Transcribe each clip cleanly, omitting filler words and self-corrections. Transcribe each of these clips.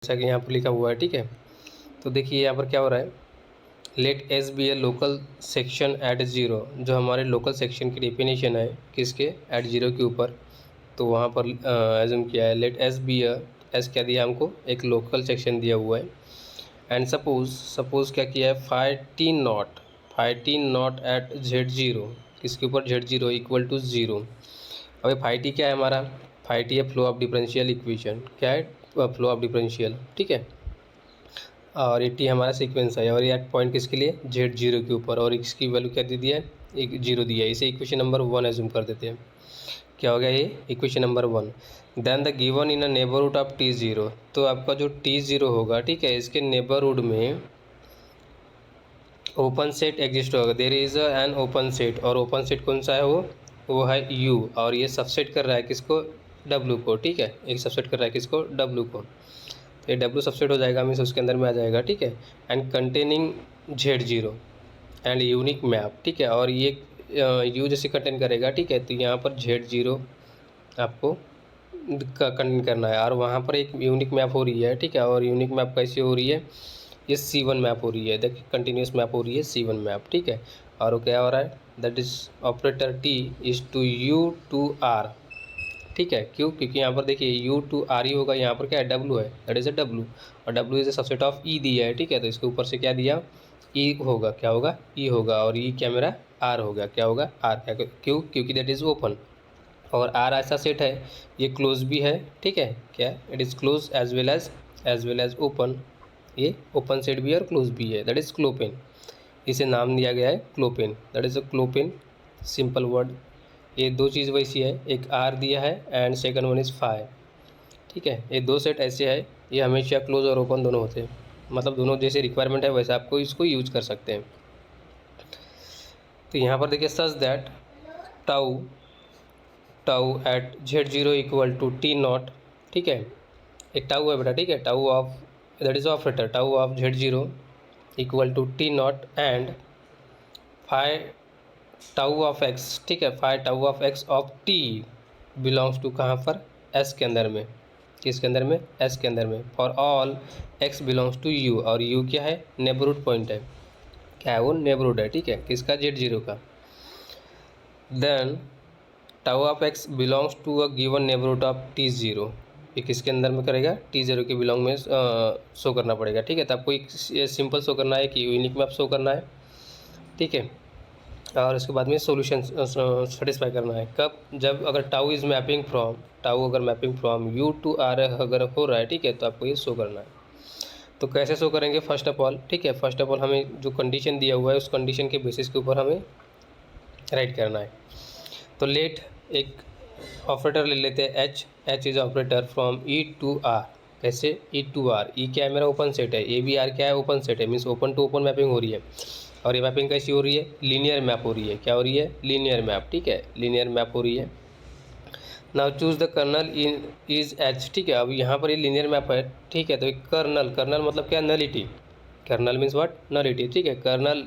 जैसा कि यहाँ पर लिखा हुआ है, ठीक है। तो देखिए यहाँ पर क्या हो रहा है, let S be a local section at zero, जो हमारे लोकल सेक्शन की डेफिनेशन है किसके, एट ज़ीरो के ऊपर। तो वहाँ पर एज्यूम किया है, लेट एस बी एस क्या दिया हमको, एक लोकल सेक्शन दिया हुआ है। एंड सपोज क्या किया है, five T not at Z zero, किसके ऊपर, Z zero equal to zero. अभी फाइव टी क्या है हमारा, फाइव टी है फ्लो ऑफ डिफरेंशियल इक्वेशन, क्या है, फ्लो ऑफ डिफरेंशियल, ठीक है। और 80 हमारा सीक्वेंस है, और ये पॉइंट किसके लिए, जेड जीरो के ऊपर, और इसकी वैल्यू क्या दे दिया है, एक जीरो दिया है। इसे इक्वेशन नंबर 1 एज्यूम कर देते हैं। क्या हो गया ये, equation number 1। Then the given in a neighbourhood of T zero, तो आपका जो टी ज़ीरो होगा, ठीक है, इसके नेबरहुड में ओपन सेट एग्जिस्ट होगा, there is an open set, और ओपन सेट कौन सा है, वो है यू, और ये सबसेट कर रहा है किसको, डब्लू को, ठीक है, एक सबसेट कर रहा है किसको, डब्लू को। तो ये डब्लू सबसेट हो जाएगा, मीन्स उसके अंदर में आ जाएगा, ठीक है। And containing Z zero and unique map, ठीक है, और ये यू जैसे कंटेन करेगा, ठीक है। तो यहाँ पर जेड जीरो आपको कंटेन करना है, और वहाँ पर एक यूनिक मैप हो रही है, ठीक है। और यूनिक मैप कैसी हो रही है, ये C1 मैप हो रही है, देखिए कंटिन्यूस मैप हो रही है C1 मैप, ठीक है। और वो क्या हो रहा है, that is operator T is to U to R, ठीक है। क्यों, क्योंकि यहाँ पर देखिए यू टू आर ही होगा, यहाँ पर क्या है, डब्लू है, दैट इज अ डब्लू, और W is a subset of E दिया है, ठीक है। तो इसके ऊपर से क्या दिया, ई होगा, क्या होगा, ई होगा, और ई क्या मेरा, आर होगा, क्या होगा, आर, क्या, क्यों, क्योंकि दैट इज ओपन, और आर ऐसा सेट है, ये क्लोज भी है, ठीक है, क्या, it is close as well as open, ये ओपन सेट भी है और क्लोज भी है, दैट इज़ क्लोपेन। इसे नाम दिया गया है clopen, that is a clopen, simple word. ये दो चीज़ वैसी है, एक आर दिया है and second one is five, ठीक है। ये दो सेट ऐसे है, ये हमेशा क्लोज और ओपन दोनों होते हैं, मतलब दोनों जैसे रिक्वायरमेंट है वैसे आपको इसको यूज कर सकते हैं। तो यहाँ पर देखिए, such that tau tau at Z zero equal to T not, ठीक है, एक टाउ है बेटा, ठीक है, tau of, that is operator, tau of Z zero equal to T not and phi tau of X, ठीक है, phi tau of X of T belongs to कहाँ पर, एस के अंदर में, किसके अंदर में, एस के अंदर में, for all X belongs to U, और यू क्या है, नेबरहुड पॉइंट है, क्या है वो, नेबरहुड है, ठीक है, किसका, जेड जीरो का। Then tau of X belongs to a given neighbourhood of T zero, ये किसके अंदर में करेगा, टी ज़ीरो के बिलोंग में शो करना पड़ेगा, ठीक है। तो आपको एक सिंपल शो करना है कि यूनिक मैप शो करना है, ठीक है। और उसके बाद में सॉल्यूशन सेटिस्फाई करना है, कब, जब अगर tau is mapping from, tau अगर mapping from U to R अगर हो रहा है, ठीक है, तो आपको ये शो करना है। तो कैसे शो करेंगे, फर्स्ट ऑफ ऑल, ठीक है, फर्स्ट ऑफ ऑल हमें जो कंडीशन दिया हुआ है उस कंडीशन के बेसिस के ऊपर हमें राइट करना है। तो लेट एक ऑपरेटर ले लेते हैं H is operator from E to R, कैसे, ई टू आर, ई क्या है मेरा, ओपन सेट है, ए बी आर क्या है, ओपन सेट है, means open to open mapping हो रही है। और ये मैपिंग कैसी हो रही है, लीनियर मैप हो रही है, क्या हो रही है, लीनियर मैप, ठीक है, लीनियर मैप हो रही है। Now choose the kernel in is H, ठीक है, अब यहाँ पर ये लीनियर मैप है, ठीक है। तो एक कर्नल, कर्नल मतलब क्या, nullity, kernel means what, nullity, ठीक है। Kernel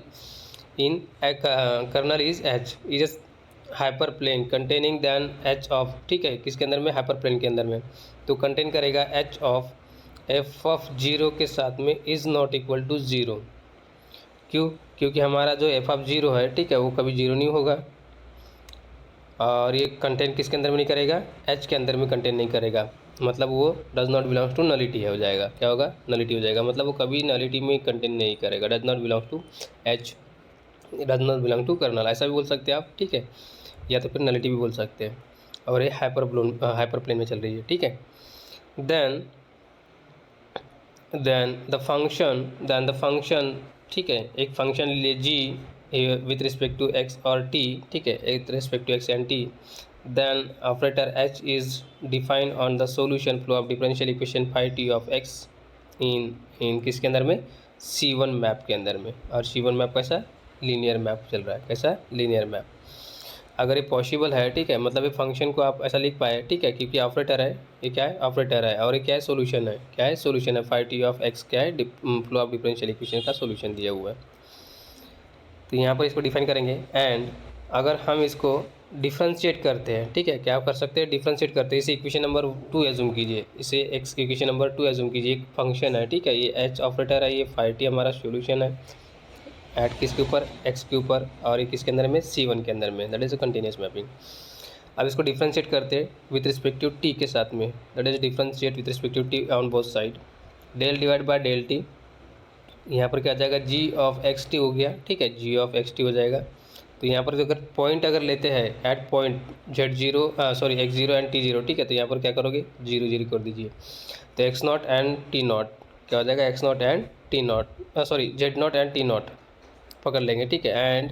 in kernel is H is hyper plane containing than H of, ठीक है, किसके अंदर में, हाइपर प्लेन के अंदर में। तो कंटेन करेगा H of F of zero के साथ में is not equal to zero, क्यों, क्योंकि हमारा जो एफ ऑफ जीरो है, ठीक है, वो कभी जीरो नहीं होगा, और ये कंटेन किसके अंदर में नहीं करेगा, एच के अंदर में कंटेन नहीं करेगा, मतलब वो does not belongs to nullity है, हो जाएगा, क्या होगा, नलिटी हो जाएगा, मतलब वो कभी नलिटी में कंटेन नहीं करेगा, does not belongs to H, does not belong to kernel, ऐसा भी बोल सकते हैं आप, ठीक है, या तो फिर नलिटी भी बोल सकते हैं। और ये हाइपर प्लेन में चल रही है, ठीक है। देन द फंक्शन, ठीक है, एक फंक्शन ले G with respect to X और टी, ठीक है, with respect to X and T. Then operator H is defined on the solution flow of differential equation phi T of X in in किसके अंदर में, C1 map के अंदर में। और C1 मैप कैसा, लीनियर मैप चल रहा है, कैसा, लीनियर मैप। अगर ये पॉसिबल है, ठीक है, मतलब ये फंक्शन को आप ऐसा लिख पाए, ठीक है, क्योंकि ऑपरेटर है, ये क्या है, ऑपरेटर है, और ये क्या है, सॉल्यूशन है, क्या है, सॉल्यूशन है, फाइव टी ऑफ एक्स क्या है, फ्लो ऑफ डिफरेंशियल इक्वेशन का सॉल्यूशन दिया हुआ है। तो यहाँ पर इसको डिफाइन करेंगे, एंड अगर हम इसको डिफ्रेंशिएट करते हैं, ठीक है, क्या कर सकते हैं, डिफ्रेंशिएट करते हैं। इसे इक्वेशन नंबर 2 एज्यूम कीजिए, इसे एक्स इक्वेशन नंबर 2 एज्यूम कीजिए। एक फंक्शन है, ठीक है, ये एच ऑपरेटर है, ये फाइव टी हमारा सॉल्यूशन है, ऐड किसके ऊपर, एक्स के ऊपर, और ये किसके अंदर में, C1 के अंदर में, that is a continuous mapping. अब इसको डिफ्रेंशिएट करते हैं विथ रिस्पेक्टिव टी के साथ में, that is differentiate with respective T on both side. Del divide by del T, यहाँ पर क्या आ जाएगा, जी ऑफ एक्स टी हो गया, ठीक है, जी ऑफ एक्स टी हो जाएगा। तो यहाँ पर अगर पॉइंट अगर लेते हैं eight point Z0 sorry X0 and T0, ठीक है, तो यहाँ पर क्या करोगे, 0 0 कर दीजिए। तो X not and T not क्या हो जाएगा, X not and T not sorry Z not and T not पकड़ लेंगे, ठीक है, and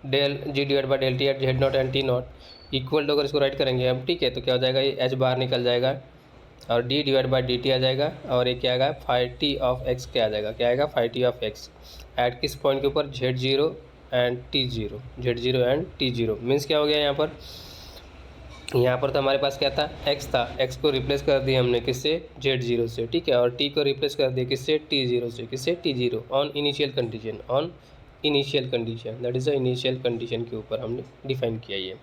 del G divide by del T at Z not and T not equal to, अगर इसको right करेंगे हम, ठीक है, तो क्या हो जाएगा, ये एच बाहर निकल जाएगा और D divide by D T आ जाएगा, और ये क्या आएगा, फाइव टी ऑफ एक्स क्या आ जाएगा, क्या आएगा, five T of X at किस पॉइंट के ऊपर, Z0 and T0, Z0 and T0 means क्या हो गया, यहाँ पर तो हमारे पास क्या था, x था, x को रिप्लेस कर दिया हमने किससे, Z0 से, ठीक है, और t को रिप्लेस कर दिया किससे, T0 से, किससे, T0 on initial condition, on initial condition, that is the initial condition के ऊपर हमने डिफाइन किया ये,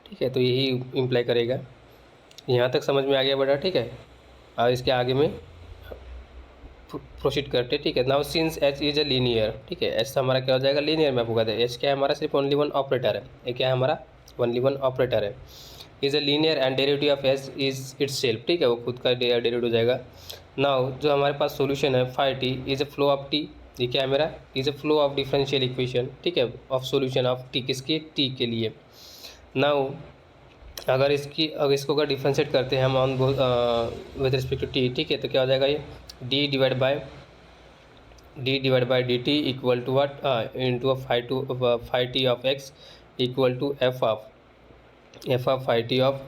ठीक है। तो यही इम्प्लाई करेगा, यहाँ तक समझ में आ गया बेटा, ठीक है। और इसके आगे में प्रोसीड करते, ठीक है। Now since H is a linear, ठीक है, एच हमारा क्या हो जाएगा, लीनियर मैप होगा। एच क्या है हमारा, सिर्फ ओनली वन ऑपरेटर है, ये क्या है हमारा, ओनली वन ऑपरेटर है। Is a linear and derivative of H is it's self, ठीक है, वो खुद का डेरिवेटिव हो जाएगा। नाउ जो हमारे पास सोल्यूशन है five T is a flow of T, ये क्या है मेरा, is a flow of differential equation, ठीक है, ऑफ सोल्यूशन ऑफ टी, किसके, टी के लिए। नाउ अगर इसको अगर डिफ्रेंशिएट करते हैं हम on with respect to T, ठीक है, तो क्या हो जाएगा, ये D divide by D T equal to what into five T of X equal to F of five T of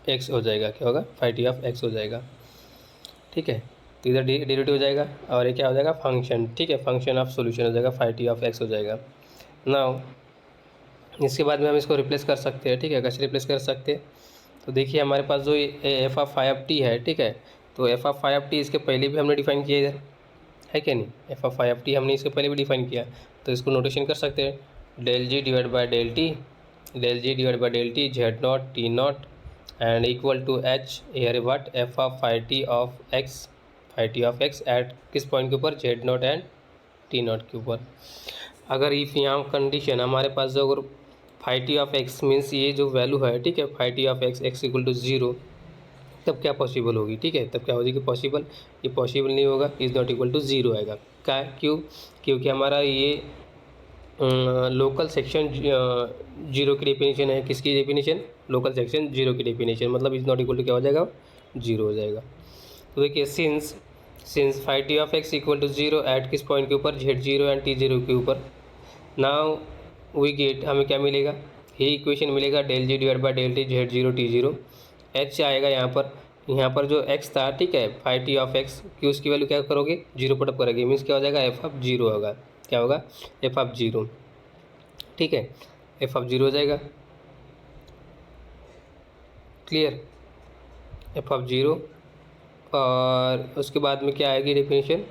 X हो जाएगा, क्या होगा, फाइव टी ऑफ एक्स हो जाएगा, ठीक है। तो इधर डेरिवेटिव हो जाएगा और ये क्या हो जाएगा, फंक्शन, ठीक है, फंक्शन ऑफ सोल्यूशन हो जाएगा, फाइव टी ऑफ एक्स हो जाएगा। नाउ इसके बाद में हम इसको रिप्लेस कर सकते हैं, ठीक है, कैसे रिप्लेस कर सकते हैं, तो देखिए हमारे पास जो एफ ऑफ फाइव टी है, ठीक है, तो एफ ऑफ फाइव टी इसके पहले भी हमने डिफाइन किया इधर, है क्या नहीं, एफ ऑफ फाइव टी हमने इसके पहले भी डिफाइन किया, तो इसको नोटेशन कर सकते हैं, del G divide by del T Z not T not and equal to H air what F of five T of X at किस पॉइंट के ऊपर, Z not and T not के ऊपर। अगर इफ़ यहाँ कंडीशन हमारे पास जो अगर five T of X means ये जो वैल्यू है, ठीक है, five T of X equal to 0, तब क्या पॉसिबल होगी, ठीक है, तब क्या हो जाएगी पॉसिबल, ये पॉसिबल नहीं होगा, इज़ नॉट इक्वल टू 0 आएगा, क्या, क्यों, क्योंकि हमारा ये लोकल सेक्शन 0 की डेफिनेशन है, किसकी डेफिनेशन, लोकल सेक्शन 0 की डेफिनेशन, मतलब इज़ नॉट इक्वल टू क्या हो जाएगा, 0 हो जाएगा। तो देखिए since five T of X equal to 0 at किस पॉइंट के ऊपर, Z0 एंड T0 के ऊपर। नाउ वी गेट, हमें क्या मिलेगा, ये इक्वेशन मिलेगा, del G divide by del T Z0 T0, H आएगा यहाँ पर जो एक्स था, ठीक है, फाइव टी ऑफ एक्स की उसकी वैल्यू क्या करोगे, 0 पुटअप करोगे, मीन्स क्या हो जाएगा, एफ ऑफ 0 होगा, क्या होगा, एफ ऑफ 0, ठीक है, एफ ऑफ 0 हो जाएगा, क्लियर, एफ ऑफ 0, और उसके बाद में क्या आएगी डेफिनेशन,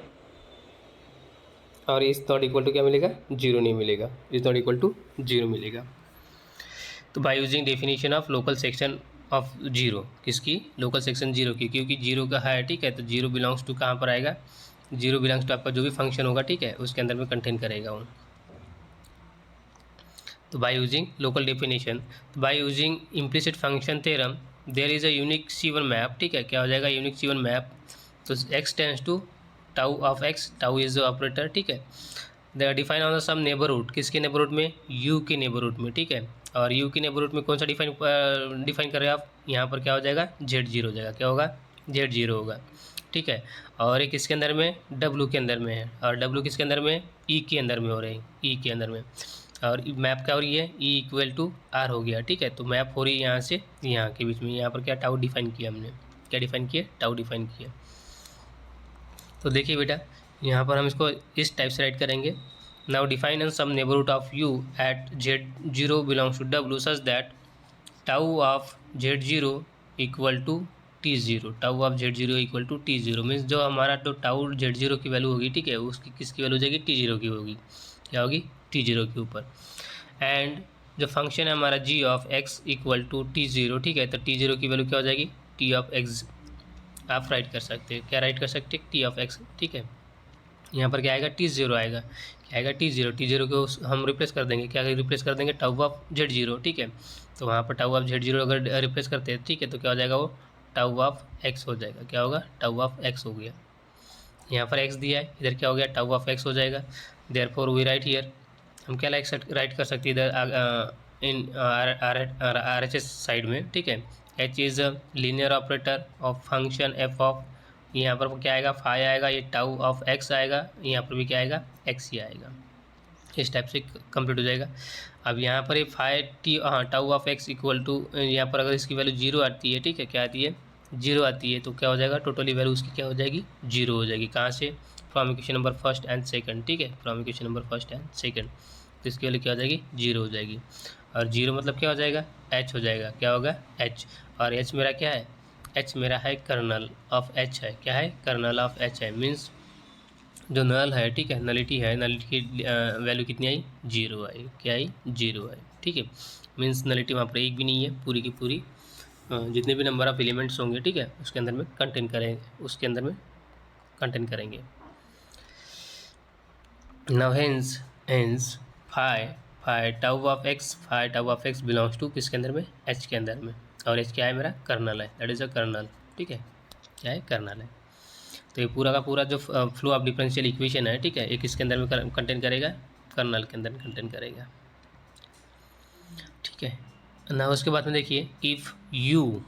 और इज नॉट इक्वल टू क्या मिलेगा, 0 नहीं मिलेगा, इज नॉट इक्वल टू 0 मिलेगा। तो by using definition of local section of 0, किसकी, लोकल सेक्शन 0 की, क्योंकि 0 का है, ठीक है, तो 0 बिलोंग्स टू कहाँ पर आएगा, 0 बिलोंग्स टू आपका जो भी फंक्शन होगा, ठीक है, उसके अंदर में कंटेन करेगा वो। तो बाय यूजिंग लोकल डेफिनेशन, तो by using implicit function theorem there is a unique C1 map, ठीक है, क्या हो जाएगा, यूनिक C1 मैप। तो x tends to tau of x, tau is operator, ठीक है, they define on the some neighbourhood, किसके नेबरहुड में, u के नेबरहुड में, ठीक है, और u के नेबरहुड में कौन सा डिफाइन कर रहे हैं आप, यहाँ पर क्या हो जाएगा, Z0 हो जाएगा, क्या होगा, Z0 होगा, ठीक है, और एक किसके अंदर में, W के अंदर में है, और W किसके अंदर में, E के अंदर में हो रहे हैं, E के अंदर में, और मैप क्या हो रही है, E इक्वल टू R हो गया, ठीक है, तो मैप हो रही है यहाँ से यहाँ के बीच में, यहाँ पर क्या टाउ डिफाइन किया हमने, क्या डिफाइन किया, टाउ डिफाइन किया। तो देखिए बेटा, यहाँ पर हम इसको इस टाइप से राइट करेंगे, now define an some neighbourhood of U at Z0 belongs to W such that tau of Z0 equal to T0, tau of Z0 equal to T0 means जो हमारा तो टाउ Z0 की value होगी, ठीक है, उसकी किसकी वैल्यू हो जाएगी, T0 की होगी, क्या होगी, T0 के ऊपर, एंड जो फंक्शन है हमारा G of X equal to T zero, ठीक है। तो टी ज़ीरो की वैल्यू क्या हो जाएगी, टी ऑफ एक्स आप राइट कर सकते हैं, क्या राइट कर सकते हैं, टी ऑफ एक्स, ठीक है। यहाँ पर क्या आएगा, टी ज़ीरो आएगा, क्या आएगा, टी ज़ीरो को हम रिप्लेस कर देंगे, क्या रिप्लेस कर देंगे, टाउ ऑफ जेड ज़ीरो, ठीक है। तो वहाँ पर टाउ ऑफ जेड ज़ीरो अगर रिप्लेस करते हैं, ठीक है, तो क्या हो जाएगा, वो टाउ ऑफ एक्स हो जाएगा, क्या होगा, टाउ ऑफ एक्स हो गया। यहाँ पर एक्स दिया है, इधर क्या हो गया, टाउ ऑफ एक्स हो जाएगा। देयरफॉर वी राइट हियर, हम क्या राइट कर सकते हैं इधर इन आर एच एस साइड में, ठीक है। H is linear operator of function F of, यहाँ पर क्या आएगा, फाई आएगा, ये टाउ ऑफ एक्स आएगा, यहाँ पर भी क्या आएगा, एक्स ही आएगा। इस टाइप से कंप्लीट हो जाएगा। अब यहाँ पर ये फाई टी, हाँ, tau of X equal to, यहाँ पर अगर इसकी वैल्यू जीरो आती है, ठीक है, क्या आती है, जीरो आती है, तो क्या हो जाएगा, टोटली वैल्यू उसकी क्या हो जाएगी, जीरो हो जाएगी। कहाँ से, from equation number first and second, ठीक है, from equation number first and second, तो इसकी वैल्यू क्या हो जाएगी, जीरो हो जाएगी। और जीरो मतलब क्या हो जाएगा, एच हो जाएगा, क्या होगा, एच। और एच मेरा क्या है, एच मेरा है कर्नल ऑफ एच है, क्या है, कर्नल ऑफ एच है, मीन्स जो नल है, ठीक है, नलिटी है, नलिटी की वैल्यू कितनी आई, जीरो आई, क्या आई, जीरो आई, ठीक है। मीन्स नलिटी वहाँ पर एक भी नहीं है, पूरी की पूरी जितने भी नंबर ऑफ एलिमेंट्स होंगे, ठीक है, उसके अंदर में कंटेन करेंगे, उसके अंदर में कंटेन करेंगे। Now hence phi tau of X belongs to किसके अंदर में, एच के अंदर में, और एच क्या है, मेरा कर्नल है, दैट इज़ अ कर्नल, ठीक है, क्या है, कर्नल है। तो ये पूरा का पूरा जो फ्लो ऑफ डिफरेंशियल इक्वेशन है, ठीक है, ये किसके अंदर में कंटेन करेगा, कर्नल के अंदर कंटेन करेगा, ठीक है ना। उसके बाद में देखिए, if you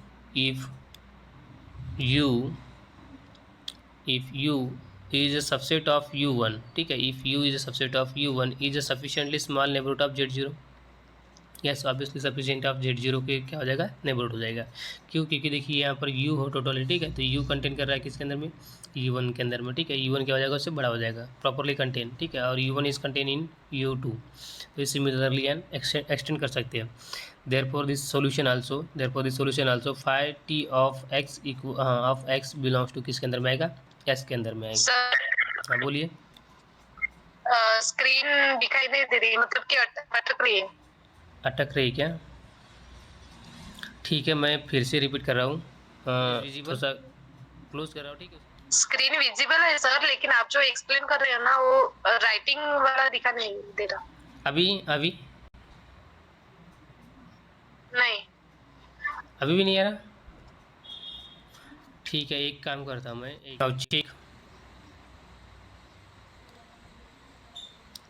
is a subset of u1, ठीक है, if you is a subset of u1 is a sufficiently small neighbourhood of z0, yes obviously sufficient of z0 के क्या हो जाएगा, नेबरहुड हो जाएगा। क्यों, क्योंकि देखिए यहाँ पर u हो टोटली, ठीक है, तो u कंटेन कर रहा है किसके अंदर में, u1 के अंदर में, ठीक है। u1 क्या हो जाएगा, उससे बड़ा हो जाएगा, प्रॉपरली कंटेन, ठीक है, और u1 is contain in u2, तो इस सिमिलरली एंड एक्सटेंड कर सकते हैं। Therefore this solution also phi T of X belongs to किसके अंदर में आएगा, एस के अंदर में आएगा। हाँ बोलिए। स्क्रीन दिखाई नहीं दे रही, मतलब कि अटक रही है। अटक रही क्या, ठीक है, मैं फिर से रिपीट कर रहा हूँ, थोड़ा सा क्लोज कर रहा हूँ, ठीक है। स्क्रीन विजिबल है सर, लेकिन आप जो एक्सप्लेन कर रहे हैं ना, वो राइटिंग वाला दिखा नहीं दे रहा। अभी नहीं, अभी भी नहीं आ रहा, ठीक है, एक काम करता हूँ मैं,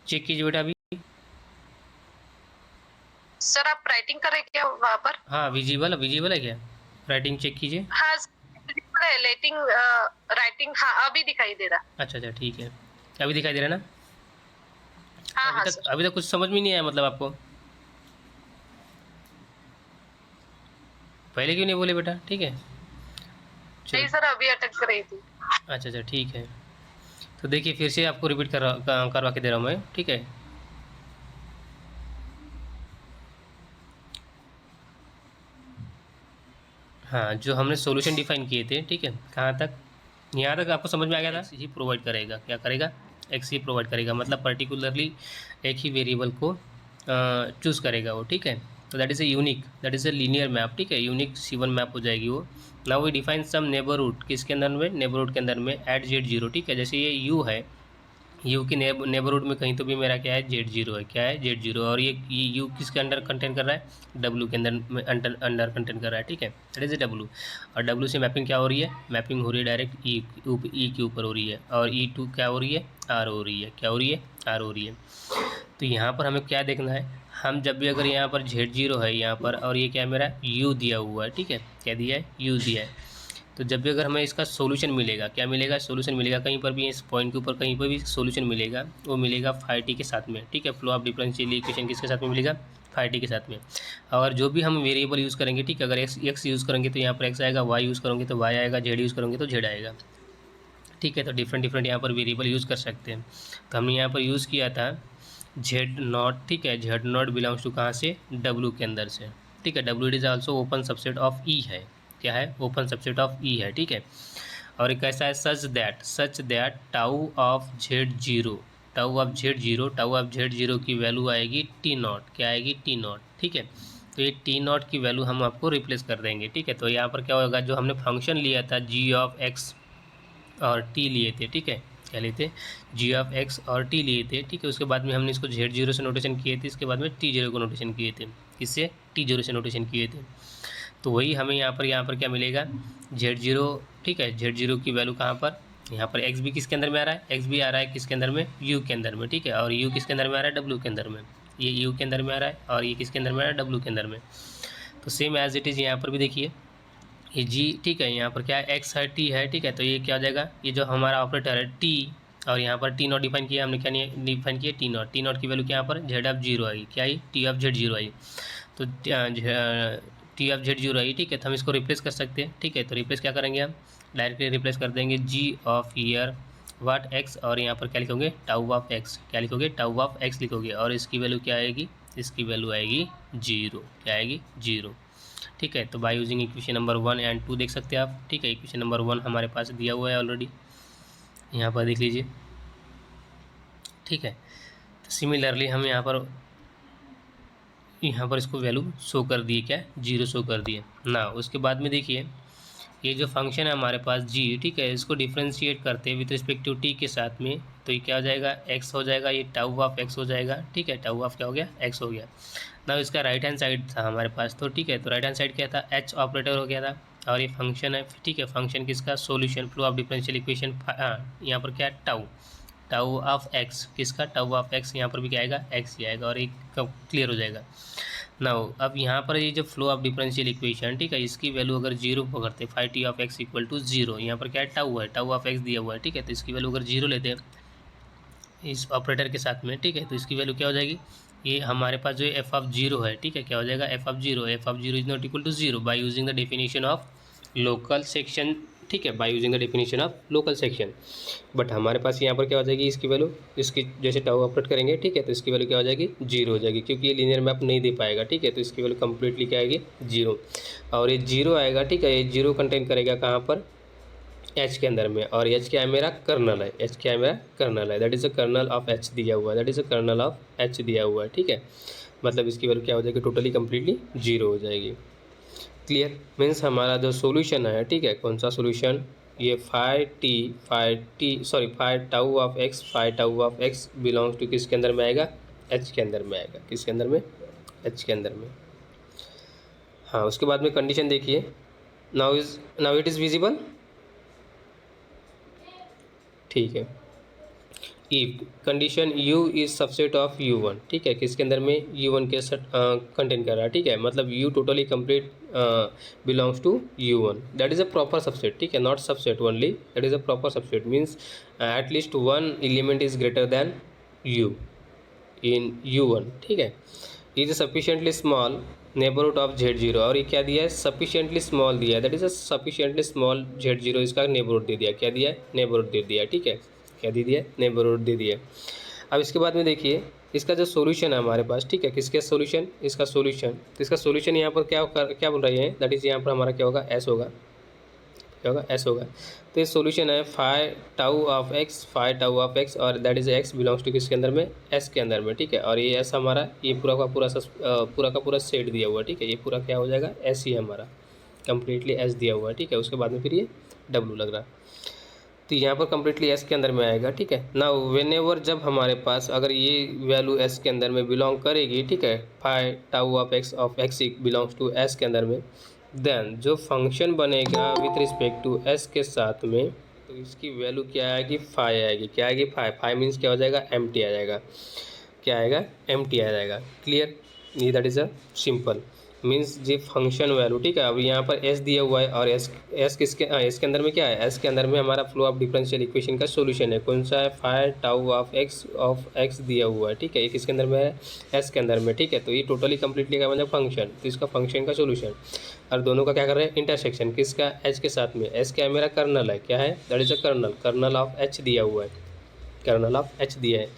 चेक कीजिए बेटा अभी। सर आप राइटिंग कर रहे क्या वहाँ पर? हाँ विजिबल है क्या, राइटिंग चेक कीजिए। हाँ राइटिंग, हाँ अभी दिखाई दे रहा। अच्छा ठीक है, अभी दिखाई दे रहा है ना। हाँ, अभी तक कुछ समझ में नहीं आया, मतलब आपको पहले क्यों नहीं बोले बेटा, ठीक है। नहीं सर, अभी अटक रही थी। अच्छा ठीक है, तो देखिए फिर से आपको रिपीट करवा के दे रहा हूँ मैं, ठीक है। हाँ, जो हमने सॉल्यूशन डिफाइन किए थे, ठीक है, कहाँ तक, यहाँ तक आपको समझ में आ गया था। ही प्रोवाइड करेगा, क्या करेगा, एक्स ही प्रोवाइड करेगा, मतलब पर्टिकुलरली एक ही वेरिएबल को चूज़ करेगा वो, ठीक है। तो that is a linear map, ठीक है, यूनिक C1 मैप हो जाएगी वो। Now we define some neighbourhood, किसके अंदर में, नेबरहुड के अंदर में एट Z0, ठीक है। जैसे ये यू है, यू की नेबरहुड में कहीं तो भी मेरा क्या है, Z0 है, क्या है, Z0, और ये यू किसके अंडर कंटेन कर रहा है, W के अंडर कंटेन कर रहा है, ठीक है, दैट इज W। और W से मैपिंग क्या हो रही है, मैपिंग हो रही है डायरेक्ट E के ऊपर हो रही है, और E2 क्या हो रही है, R हो रही है, क्या हो रही है, R हो रही है। तो यहाँ पर हमें क्या देखना है, हम जब भी अगर यहाँ पर Z0 है यहाँ पर, और ये क्या है मेरा U दिया हुआ है, ठीक है, क्या दिया है, U दिया है, तो जब भी अगर हमें इसका सॉल्यूशन मिलेगा, क्या मिलेगा, सॉल्यूशन मिलेगा, कहीं पर भी इस पॉइंट के ऊपर कहीं पर भी सॉल्यूशन मिलेगा, वो मिलेगा फाई टी के साथ में, ठीक है। फ्लो ऑफ डिफरेंशियल इक्वेशन किसके साथ में मिलेगा, फाई टी के साथ में। और जो भी हम वेरिएबल यूज़ करेंगे, ठीक है, अगर एक्स यूज़ करेंगे तो यहाँ पर एक्स आएगा, वाई यूज़ करेंगे तो वाई आएगा, जेड यूज़ करेंगे तो जेड आएगा, ठीक है। तो डिफरेंट यहाँ पर वेरिएबल यूज़ कर सकते हैं। तो हमने यहाँ पर यूज़ किया था Z0, ठीक है, Z0 बिलोंग्स टू कहाँ से, W के अंदर से, ठीक है। W is also open subset of E है, क्या है, ओपन सबसेट ऑफ E है, ठीक है। और एक ऐसा है सच that tau of Z0, tau of Z0, tau of Z0 की वैल्यू आएगी T0, क्या आएगी T0, ठीक है। तो ये T0 की वैल्यू हम आपको रिप्लेस कर देंगे, ठीक है। तो यहाँ पर क्या होगा, जो हमने फंक्शन लिया था g ऑफ x और t लिए थे, ठीक है, क्या लिए थे, g ऑफ x और t लिए थे, ठीक है। उसके बाद में हमने इसको Z0 से नोटेशन किए थे, इसके बाद में T0 को नोटेशन किए थे, इससे T0 से नोटेशन किए थे। तो वही हमें यहाँ पर क्या मिलेगा, Z0, ठीक है। Z0 की वैल्यू कहाँ पर, यहाँ पर x भी किसके अंदर में आ रहा है, x भी आ रहा है किसके अंदर में, u के अंदर में, ठीक है। और u किसके अंदर में आ रहा है, w के अंदर में, ये u के अंदर में आ रहा है और ये किसके अंदर में आ रहा है, w के अंदर में। तो सेम एज इट इज़ यहाँ पर भी देखिए, ये g, ठीक है, यहाँ पर क्या है, x है, t है, ठीक है। तो ये क्या हो जाएगा, ये जो हमारा ऑपरेटर है t, और यहाँ पर T0 डिफाइन किया हमने, क्या नहीं डिफाइन किया, T0 की वैल्यू क्या यहाँ पर Z ऑफ 0 आई, क्या आई, T ऑफ Z0 आई। तो T ऑफ Z0 आई, ठीक है। तो हम इसको रिप्लेस कर सकते हैं, ठीक है। तो रिप्लेस क्या करेंगे, हम डायरेक्टली रिप्लेस कर देंगे g of ear what x, और यहाँ पर क्या लिखोगे, टाउ ऑफ x, क्या लिखोगे, टाउ ऑफ x लिखोगे, और इसकी वैल्यू क्या आएगी, इसकी वैल्यू आएगी 0, क्या आएगी 0, ठीक है। तो by using equation number 1 and 2 देख सकते हैं आप, ठीक है। इक्वेशन नंबर 1 हमारे पास दिया हुआ है ऑलरेडी, यहाँ पर देख लीजिए, ठीक है। तो सिमिलरली हम यहाँ पर इसको वैल्यू शो कर दिए, क्या 0 शो कर दिए ना। उसके बाद में देखिए, ये जो फंक्शन है हमारे पास g, ठीक है, इसको डिफ्रेंशिएट करते हैं विथ रिस्पेक्ट टू t के साथ में, तो ये क्या हो जाएगा, x हो जाएगा, ये टाउ ऑफ x हो जाएगा, ठीक है। टाउ ऑफ क्या हो गया, x हो गया ना। इसका राइट हैंड साइड था हमारे पास, तो ठीक है। तो राइट हैंड साइड क्या था, h ऑपरेटर हो गया था, और ये फंक्शन है, ठीक है। फंक्शन किसका, solution, flow of differential equation, यहाँ पर क्या है, टाउ ऑफ x, किसका, टाउ ऑफ x, यहाँ पर भी क्या आएगा, x ही आएगा, और एक क्लियर हो जाएगा ना। अब यहाँ पर ये जो फ्लो ऑफ डिफरेंशियल इक्वेशन, ठीक है, इसकी वैल्यू अगर 0 पकड़ते, 5t of x equal to 0, यहाँ पर क्या है, टाउ है, टाउ ऑफ x दिया हुआ है, ठीक है। तो इसकी वैल्यू अगर 0 लेते हैं इस ऑपरेटर के साथ में, ठीक है, तो इसकी वैल्यू क्या हो जाएगी, ये हमारे पास जो f ऑफ 0 है, ठीक है, क्या हो जाएगा, f of 0 is not equal to 0 by using the definition of local section, ठीक है, by using the definition of local section. But हमारे पास यहाँ पर क्या हो जाएगी, इसकी वैल्यू, इसकी जैसे टाउ ऑपरेट करेंगे, ठीक है, तो इसकी वैल्यू क्या हो जाएगी, 0 हो जाएगी, क्योंकि ये लीनियर मैप नहीं दे पाएगा, ठीक है। तो इसकी वैल्यू कंप्लीटली क्या आएगी, 0, और ये 0 आएगा, ठीक है। ये 0 कंटेन करेगा कहाँ पर, h के अंदर में, और h क्या है, मेरा कर्नल है, h क्या है, मेरा कर्नल है, that is a kernel of h दिया हुआ है, that is a kernel of h दिया हुआ है, ठीक है। मतलब इसकी वैल्यू क्या हो जाएगी, टोटली कम्प्लीटली 0 हो जाएगी। क्लियर, मीन्स हमारा जो सोल्यूशन है, ठीक है, कौन सा सोल्यूशन, ये 5 tau of x belongs to किसके अंदर में आएगा, h के अंदर में आएगा, किसके अंदर में, h के अंदर में। हाँ, उसके बाद में कंडीशन देखिए, नाउ इट इज़ विजिबल, ठीक है। If condition u is subset of u1, ठीक है, किसके अंदर में, u1 के कंटेन कर रहा है, ठीक है। मतलब u totally complete belongs to u1, that is a proper subset, ठीक है, not subset only, that is a proper subset, means at least one element is greater than u in u1, ठीक है। Is sufficiently small neighbourhood of Z0, और ये क्या दिया है, sufficiently small दिया है, that is a sufficiently small Z0, इसका नेबरहुड दे दिया, क्या दिया है, नेबरहुड दे दिया, ठीक है, क्या दे दिया, नेबरहुड दे दिया। अब इसके बाद में देखिए, इसका जो सोल्यूशन है हमारे पास, ठीक है, किसके सोल्यूशन, इसका सोल्यूशन, तो इसका सोल्यूशन यहाँ पर क्या बोल रही है, दैट इज़ यहाँ पर हमारा क्या होगा, s होगा, क्या होगा, s होगा। तो ये सोल्यूशन है 5 टाउ ऑफ x, और that is x belongs to किसके अंदर में, s के अंदर में, ठीक है। और ये s हमारा, ये पूरा का पूरा सेट दिया हुआ है, ठीक है, ये पूरा क्या हो जाएगा, s ही हमारा कम्प्लीटली s दिया हुआ है, ठीक है। उसके बाद में फिर ये w लग रहा है, तो यहाँ पर कम्प्लीटली s के अंदर में आएगा, ठीक है ना। वेनेवर जब हमारे पास अगर ये वैल्यू s के अंदर में बिलोंग करेगी, ठीक है, 5 tau of x belongs to s के अंदर में, देन जो फंक्शन बनेगा विथ रिस्पेक्ट टू s के साथ में, तो इसकी वैल्यू क्या आएगी, 5 आएगी, क्या आएगी, 5 मीन्स क्या हो जाएगा, एम्प्टी आ जाएगा, क्या आएगा, एम्प्टी आ जाएगा। क्लियर, ये that is a simple, means G function value, ठीक है। अब यहाँ पर s दिया हुआ है, और s के अंदर में क्या है, s के अंदर में हमारा फ्लो ऑफ डिफरेंशियल इक्वेशन का सोल्यूशन है, कौन सा है, 5 टाउ ऑफ x दिया हुआ है, ठीक है, ये किसके अंदर में है, s के अंदर में, ठीक है। तो ये टोटली कम्प्लीटली क्या मतलब फंक्शन, तो इसका फंक्शन का सोल्यूशन, और दोनों का क्या कर रहे हैं, इंटरसेक्शन, किसका, h के साथ में, s क्या है, मेरा कर्नल है, क्या है, that is a kernel of h दिया हुआ है, कर्नल ऑफ h दिया है।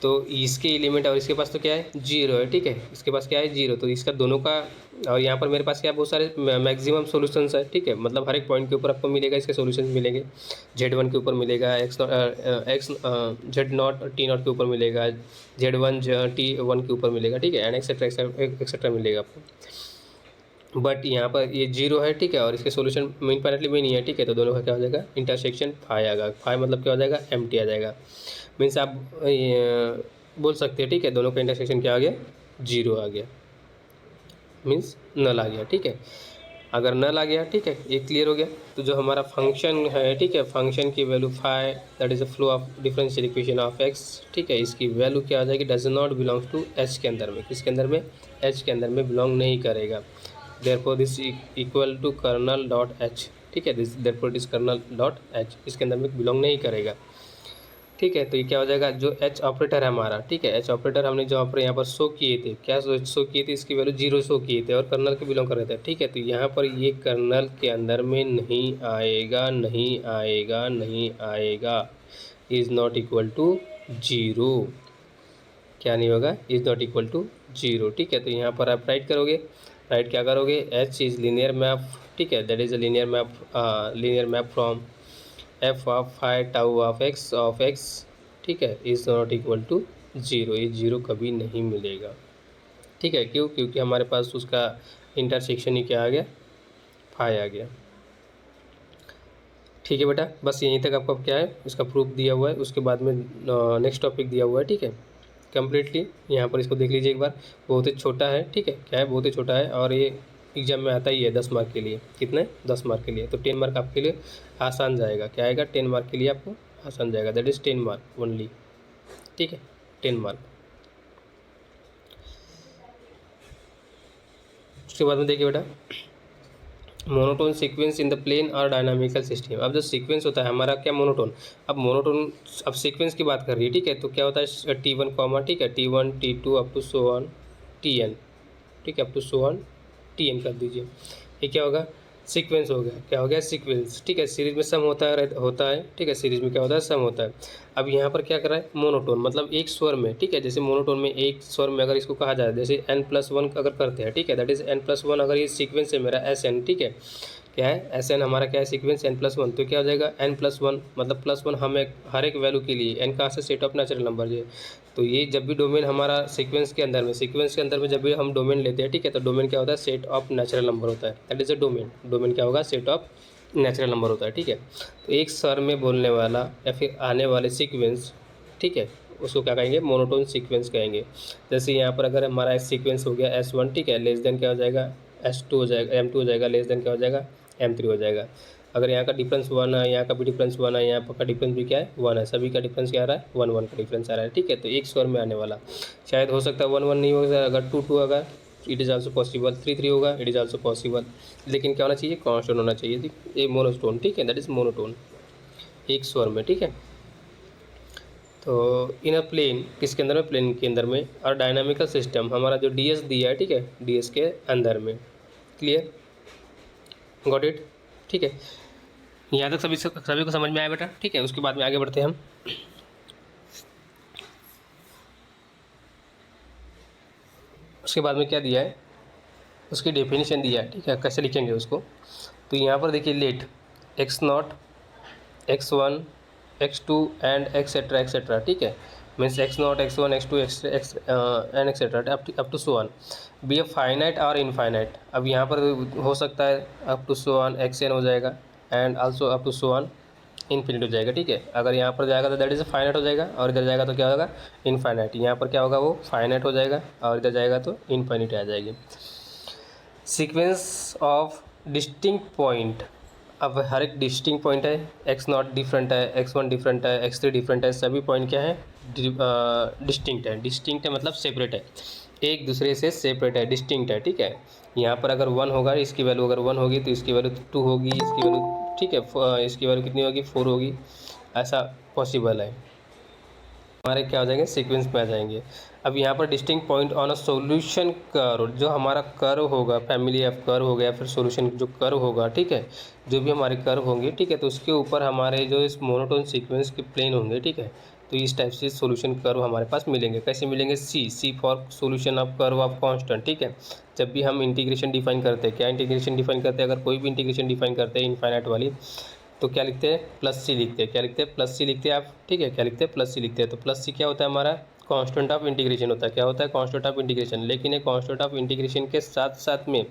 तो इसके एलिमेंट और इसके पास तो क्या है, जीरो है, ठीक है, इसके पास क्या है, जीरो, तो इसका दोनों का, और यहाँ पर मेरे पास क्या है, बहुत सारे मैक्सिमम सॉल्यूशंस है, ठीक है, मतलब हर एक पॉइंट के ऊपर आपको मिलेगा, इसके सॉल्यूशंस मिलेंगे, Z1 के ऊपर मिलेगा, Z0 T0 के ऊपर मिलेगा, Z1 T1 के ऊपर मिलेगा, ठीक है, एंड एक्सेट्रा एक्सेट्रा मिलेगा आपको। बट यहाँ पर ये जीरो है, ठीक है, और इसके सॉल्यूशन मीन पैरेंटली में नहीं है, ठीक है, तो दोनों का क्या हो जाएगा, इंटरसेक्शन फाई आएगा। फाई मतलब क्या हो जाएगा, एम्प्टी आ जाएगा। मीन्स आप बोल सकते हैं, ठीक है, दोनों का इंटरसेक्शन क्या आ गया, जीरो आ गया, मीन्स नल आ गया, ठीक है। अगर नल आ गया, ठीक है, ये क्लियर हो गया। तो जो हमारा फंक्शन है, ठीक है, फंक्शन की value phi, that is a flow of differential equation of X, ठीक है, इसकी वैल्यू क्या आ जाएगी, does not belongs to H के अंदर में, किसके अंदर में, एच के अंदर में बिलोंग नहीं करेगा। Therefore this equal to kernel dot H, ठीक है, this therefore this kernel dot H इसके अंदर में बिलोंग नहीं करेगा, ठीक है। तो ये क्या हो जाएगा, जो एच ऑपरेटर है हमारा, ठीक है, एच ऑपरेटर हमने जो ऑपरेटर यहाँ पर शो किए थे, क्या शो किए थे, इसकी वैल्यू जीरो शो किए थे और कर्नल के बिलोंग कर रहे थे, ठीक है। तो यहाँ पर ये कर्नल के अंदर में नहीं आएगा, नहीं आएगा, नहीं आएगा, is not equal to zero, क्या नहीं होगा, is not equal to zero, ठीक है। तो यहाँ पर आप राइट करोगे, राइट क्या करोगे, एच इज़ लीनियर मैप, ठीक है, that is a linear map from F of phi tau of X, ठीक है, is not equal to zero, ये जीरो कभी नहीं मिलेगा, ठीक है। क्यों, क्योंकि हमारे पास उसका इंटरसेक्शन ही क्या आ गया, फाई आ गया, ठीक है बेटा। बस यहीं तक आपको क्या है, इसका प्रूफ दिया हुआ है, उसके बाद में नेक्स्ट टॉपिक दिया हुआ है, ठीक है, कम्प्लीटली यहाँ पर इसको देख लीजिए एक बार। बहुत ही छोटा है, ठीक है, क्या है, बहुत ही छोटा है, और ये एग्जाम में आता ही है 10 मार्क के लिए, कितने, 10 मार्क के लिए, तो 10 मार्क आपके लिए आसान जाएगा, क्या आएगा, 10 मार्क के लिए आपको आसान जाएगा, दैट इज़ 10 मार्क ओनली, ठीक है, 10 मार्क। उसके बाद में देखिए बेटा, monotone sequence in the plane और डायनामिकल सिस्टम। अब जो सीक्वेंस होता है हमारा क्या, मोनोटोन, अब मोनोटोन, अब सीक्वेंस की बात कर रही है, ठीक है, तो क्या होता है, T1 कॉमा, ठीक है, T1 T2 up to so on Tn, ठीक है, up to so on Tn कर दीजिए, ये क्या होगा, सीक्वेंस हो गया, क्या हो गया, सीक्वेंस, ठीक है। सीरीज में सम होता है, ठीक है, सीरीज में क्या होता है, सम होता है। अब यहाँ पर क्या कर रहा है, मोनोटोन मतलब एक स्वर में, ठीक है, जैसे मोनोटोन में एक स्वर में अगर इसको कहा जाए, जैसे n+1 अगर करते हैं, ठीक है, दैट इज़ n+1, अगर ये सीक्वेंस है मेरा Sn, ठीक है, क्या है, Sn हमारा क्या है, सीक्वेंस n+1, तो क्या हो जाएगा, n+1 मतलब +1 हमें हर एक वैल्यू के लिए, n कहाँ से, सेट ऑफ नेचुरल नंबर है। तो ये जब भी डोमेन हमारा सीक्वेंस के अंदर में जब भी हम डोमेन लेते हैं, ठीक है, तो डोमेन क्या होता है, सेट ऑफ नेचुरल नंबर होता है, दैट इज़ अ डोमेन क्या होगा, सेट ऑफ नेचुरल नंबर होता है, ठीक है। तो एक स्वर में बोलने वाला या फिर आने वाले सीक्वेंस, ठीक है, उसको क्या कहेंगे, मोनोटोन सीक्वेंस कहेंगे। जैसे यहाँ पर अगर हमारा एक सीक्वेंस हो गया S1, ठीक है, लेस देन क्या हो जाएगा, S2 हो जाएगा, M2 हो जाएगा, लेस देन क्या हो जाएगा, M3 हो जाएगा। अगर यहाँ का डिफरेंस 1 है, यहाँ का भी डिफरेंस 1 है, यहाँ का डिफरेंस भी क्या है, 1 है, सभी का डिफरेंस क्या आ रहा है, 1 1 का डिफरेंस आ रहा है, ठीक है। तो एक स्वर में आने वाला शायद हो सकता है 1 1 नहीं होगा, अगर 2 2 होगा, इट इज़ आल्सो पॉसिबल, 3 3 होगा, इट इज़ आल्सो पॉसिबल, लेकिन क्या होना चाहिए, कॉन्स्टेंट होना चाहिए, ये मोनोटोन, ठीक है, दैट इज़ मोनोटोन, एक स्वर में, ठीक है। तो इन अ प्लेन, किसके अंदर में, प्लेन के अंदर में, और डायनामिकल सिस्टम हमारा जो DS दिया है, ठीक है, DS के अंदर में, क्लियर, गॉट इट, ठीक है। यहाँ तक सभी को समझ में आया बेटा, ठीक है। उसके बाद में आगे बढ़ते हैं हम। उसके बाद में क्या दिया है, उसकी डेफिनेशन दिया है, ठीक है, कैसे लिखेंगे उसको। तो यहाँ पर देखिए, late x0 x1 x2 and et cetera, ठीक है, means x0 x1 x2 and et cetera up to so on be a finite और इनफाइनाइट। अब यहाँ पर हो सकता है up to so on xn हो जाएगा, and also up to so on infinite हो जाएगा, ठीक है। अगर यहाँ पर जाएगा तो दैट इज़ फाइनाइट हो जाएगा, और इधर जाएगा तो क्या होगा, इनफाइनाइट। यहाँ पर क्या होगा, वो फाइनाइट हो जाएगा, और इधर जाएगा तो इनफाइनिट आ जाएगी। सीक्वेंस ऑफ डिस्टिंक्ट पॉइंट, अब हर एक डिस्टिंक्ट पॉइंट है, x0 डिफरेंट है, x1 डिफरेंट है, x3 डिफरेंट है, सभी पॉइंट क्या है, डिस्टिंक्ट है। डिस्टिंक्ट है मतलब सेपरेट है, एक दूसरे से सेपरेट है, डिस्टिंक्ट है, ठीक है। यहाँ पर अगर 1 होगा, इसकी वैल्यू अगर 1 होगी तो इसकी वैल्यू 2 होगी, इसकी वैल्यू, ठीक है, इसकी वैल्यू कितनी होगी, 4 होगी, ऐसा पॉसिबल है। हमारे क्या हो जाएंगे, सीक्वेंस में आ जाएंगे। अब यहाँ पर distinct point on a solution curve, जो हमारा कर्व होगा, फैमिली ऑफ कर्व हो गया, फिर सॉल्यूशन जो कर्व होगा, ठीक है, जो भी हमारे कर्व होंगे, ठीक है, तो उसके ऊपर हमारे जो इस मोनोटोन सीक्वेंस के प्लेन होंगे, ठीक है, तो इस टाइप से सॉल्यूशन कर्व हमारे पास मिलेंगे। कैसे मिलेंगे? C for solution of curve of constant, ठीक है। जब भी हम इंटीग्रेशन डिफाइन करते हैं, क्या इंटीग्रेशन डिफाइन करते हैं? अगर कोई भी इंटीग्रेशन डिफाइन करते हैं इनफाइनाइट वाली, तो क्या लिखते हैं? प्लस सी लिखते हैं। क्या लिखते हैं? प्लस सी लिखते हैं आप, ठीक है। क्या लिखते हैं? प्लस सी लिखते हैं। तो प्लस सी क्या होता है हमारा? कांस्टेंट ऑफ इंटीग्रेशन होता है। क्या होता है? Constant of integration. लेकिन ये कांस्टेंट ऑफ इंटीग्रेशन के साथ साथ में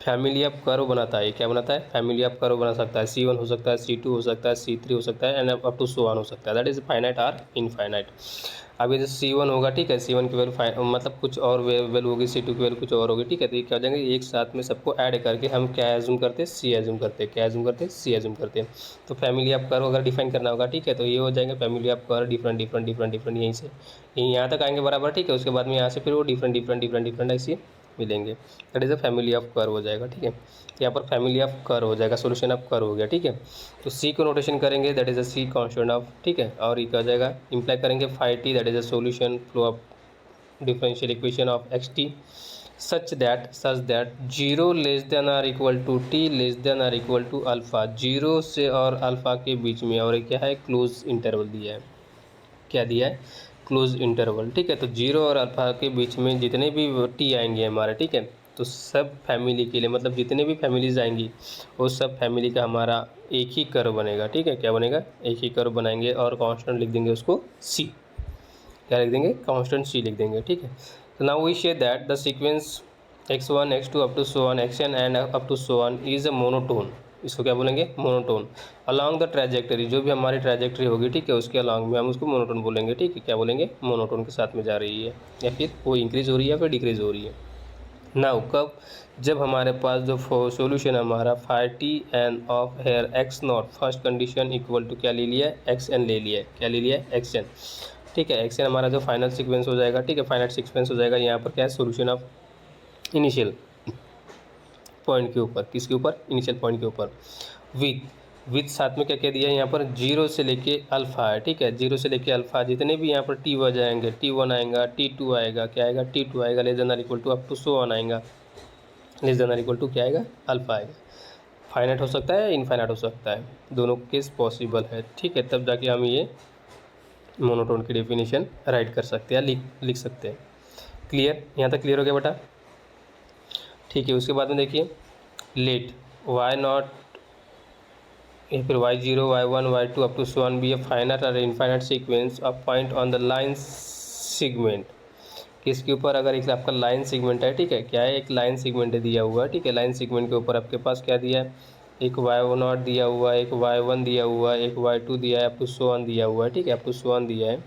फैमिली ऑफ कर्व बनाता है। क्या बनाता है? फैमिली ऑफ कर्व बना सकता है। C1 हो सकता है, C2 हो सकता है, C3 हो सकता है, and up to so on हो सकता है। दैट इज फाइनाइट और इनफाइनाइट। अब ये जो C1 होगा, ठीक है, C1 की वैल्यू मतलब कुछ और वैल्यू होगी, C2 की वैल्यू कुछ और होगी, ठीक है। तो ये क्या हो जाएंगे? एक साथ में सबको ऐड करके हम क्या एज्यूम करते हैं? C एज्यूम करते हैं। क्या एज्यूम करते हैं? C एज्यूम करते हैं। तो फैमिली ऑफ कर्व अगर डिफाइन करना होगा, ठीक है, तो ये हो जाएंगे family of curve different different different different, यहीं से यहीं यहाँ तक आएंगे बराबर, ठीक है। उसके बाद में यहाँ से फिर वो डिफरेंट डिफरेंट डिफरेंट डिफरेंट ऐसे मिलेंगे। That is a family of curve हो जाएगा, ठीक है। यहाँ पर फैमिली ऑफ कर्व हो जाएगा, सॉल्यूशन ऑफ कर्व हो गया, ठीक है। तो सी को नोटेशन करेंगे, that is a C constant of, ठीक है। और ये क्या हो जाएगा? इंप्लाई करेंगे phi T, that is a solution flow of differential equation of X T such that zero less than are equal to T less than are equal to alpha. Zero से और अल्फ़ा के बीच में, और क्या है? Close interval दिया है। क्या दिया है? क्लोज इंटरवल, ठीक है। तो जीरो और अल्फा के बीच में जितने भी टी आएंगे हमारे, ठीक है, तो सब फैमिली के लिए, मतलब जितने भी फैमिलीज आएंगी वो सब फैमिली का हमारा एक ही कर्व बनेगा, ठीक है। क्या बनेगा? एक ही कर्व बनाएंगे और कांस्टेंट लिख देंगे उसको सी। क्या लिख देंगे? कांस्टेंट सी लिख देंगे, ठीक है। तो now we share that the sequence x1 x2 up to so on xn and up to so on is a monotone. इसको क्या बोलेंगे? मोनोटोन। अलॉन्ग द ट्रैजेक्टरी, जो भी हमारी ट्रैजेक्टरी होगी, ठीक है, उसके अलॉन्ग में हम उसको मोनोटोन बोलेंगे, ठीक है। क्या बोलेंगे? मोनोटोन के साथ में जा रही है, या फिर वो इंक्रीज हो रही है या फिर डिक्रीज हो रही है। नाउ कब? जब हमारे पास जो सॉल्यूशन हमारा phi T N of here X not first condition equal to क्या ले लिया है? एक्स एन ले लिया है। क्या ले लिया है? एक्स एन, ठीक है। एक्स एन हमारा जो फाइनल सीक्वेंस हो जाएगा, ठीक है, फाइनल सीक्वेंस हो जाएगा। यहाँ पर क्या है? सॉल्यूशन ऑफ इनिशियल पॉइंट के ऊपर, किसके ऊपर? इनिशियल पॉइंट के ऊपर। विथ साथ में क्या कह दिया है यहाँ पर? जीरो से लेके अल्फ़ा है, ठीक है। जीरो से लेके अल्फ़ा जितने भी यहाँ पर टी वन जाएंगे, T1 आएगा, T2 आएगा, क्या आएगा? T2 आएगा, less than are equal to up to so on आएगा, less than are equal to क्या आएगा? अल्फ़ा आएगा। फाइनाइट हो सकता है, इनफाइनाइट हो सकता है, दोनों केस पॉसिबल है, ठीक है। तब जाके हम ये मोनोटोन की डेफिनेशन राइट कर सकते हैं, लिख सकते हैं। क्लियर? यहाँ तक क्लियर हो गया बेटा? ठीक है। उसके बाद में देखिए, लेट वाई नॉट या फिर y0 y1 y2 up to so on be a finite और infinite sequence of point on the line segment. किसके ऊपर? अगर एक आपका लाइन सेगमेंट है, ठीक है, क्या है? एक लाइन सेगमेंट दिया हुआ है, ठीक है। लाइन सेगमेंट के ऊपर आपके पास क्या दिया है? एक y0 दिया हुआ है, एक y1 दिया हुआ है, एक y2 दिया है, अप टू सो ऑन दिया हुआ है, ठीक है, अप टू सो ऑन दिया है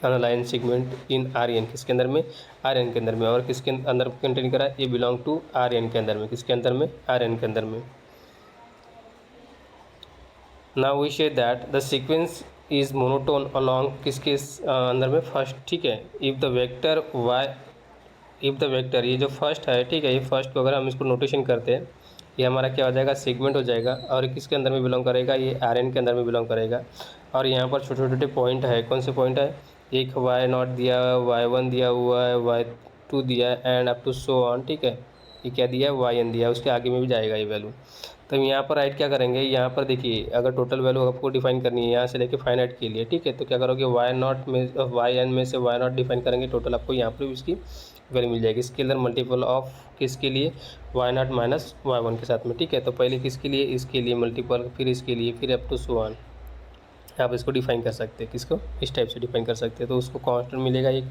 on line segment in R n. किसके अंदर में? आर्यन के अंदर में। और किसके अंदर कंटेन करा है? ये बिलोंग टू आर्यन के अंदर में। किसके अंदर में? आर्यन के अंदर में। Now we share that the sequence is monotone along किसके अंदर में? फर्स्ट, ठीक है। If the vector Y, if the vector, ये जो फर्स्ट है, ठीक है, ये फर्स्ट को अगर हम इसको नोटेशन करते हैं, ये हमारा क्या हो जाएगा? सेगमेंट हो जाएगा। और किसके अंदर में बिलोंग करेगा? ये आर्यन के अंदर में बिलोंग करेगा। और यहाँ पर छोटे छोटे पॉइंट है। कौन से पॉइंट है? एक y0 दिया हुआ है, y1 दिया हुआ है, y2 दिया है, and up to so on, ठीक है। ये क्या दिया है? yn दिया है, उसके आगे में भी जाएगा ये वैल्यू। तो यहाँ पर राइट क्या करेंगे? यहाँ पर देखिए, अगर टोटल वैल्यू आपको डिफाइन करनी है यहाँ से लेके फाइनाइट के लिए, ठीक है, तो क्या करोगे? y0 में yn में से y0 डिफाइन करेंगे, टोटल आपको यहाँ पर इसकी वैल्यू मिल जाएगी। स्केलर मल्टीपल ऑफ किसके लिए? y0 माइनस y1 के साथ में, ठीक है। तो पहले किसके लिए? इसके लिए मल्टीपल, फिर इसके लिए, फिर अप टू सो ऑन। आप इसको डिफाइन कर सकते हैं, किसको? इस टाइप से डिफाइन कर सकते हैं। तो उसको कांस्टेंट मिलेगा एक।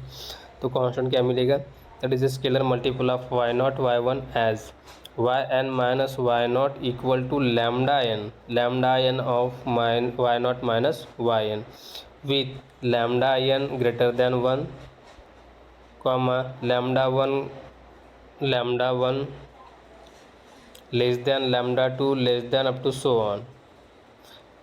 तो कांस्टेंट क्या मिलेगा? That is scalar multiple of y0 y1 as yn minus y0 equal to lambda N of y0 minus yn with lambda n greater than 1 comma lambda one less than lambda 2 less than up to so on.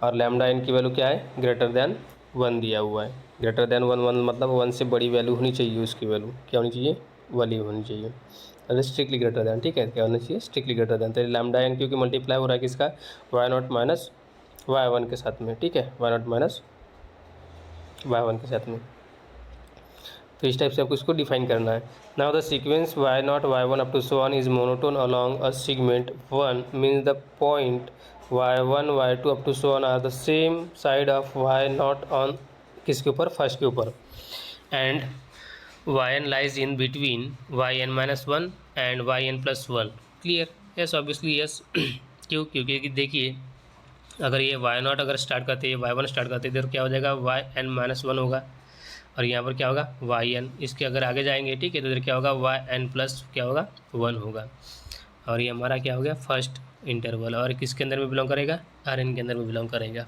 और lambda N की value क्या है? Greater than 1 दिया हुआ है। Greater than 1 मतलब 1 से बड़ी वैल्यू होनी चाहिए, उसकी वैल्यू क्या होनी चाहिए? वाली होनी चाहिए। अरे स्ट्रिक्टली ग्रेटर देन, ठीक है, क्या होना चाहिए? Strictly greater than. तो लैम्डा एन क्योंकि मल्टीप्लाई हो रहा है किसका? y0 माइनस y1 के साथ में, ठीक है, y0 माइनस y1 के साथ में। तो इस टाइप से आपको इसको डिफाइन करना है। Now the sequence y0 y1 up to so on is monotone along a segment 1 means the point y1 y2 up to so on are the same side of y0 on किसके ऊपर, first के ऊपर। And Y N lies in between Y N minus one and Y N plus one. Clear? Yes, obviously yes. क्यों? क्योंकि देखिए अगर ये why not अगर स्टार्ट करते हैं, वाई वन स्टार्ट करते इधर क्या हो जाएगा, वाई एन माइनस वन होगा, और यहाँ पर क्या होगा, वाई एन। इसके अगर आगे जाएंगे, ठीक है, तो इधर क्या होगा, वाई एन प्लस क्या होगा, वन होगा। और ये हमारा क्या हो गया, फर्स्ट इंटरवल। और किसके अंदर में बिलोंग करेगा, आर एन के अंदर में बिलोंग करेगा।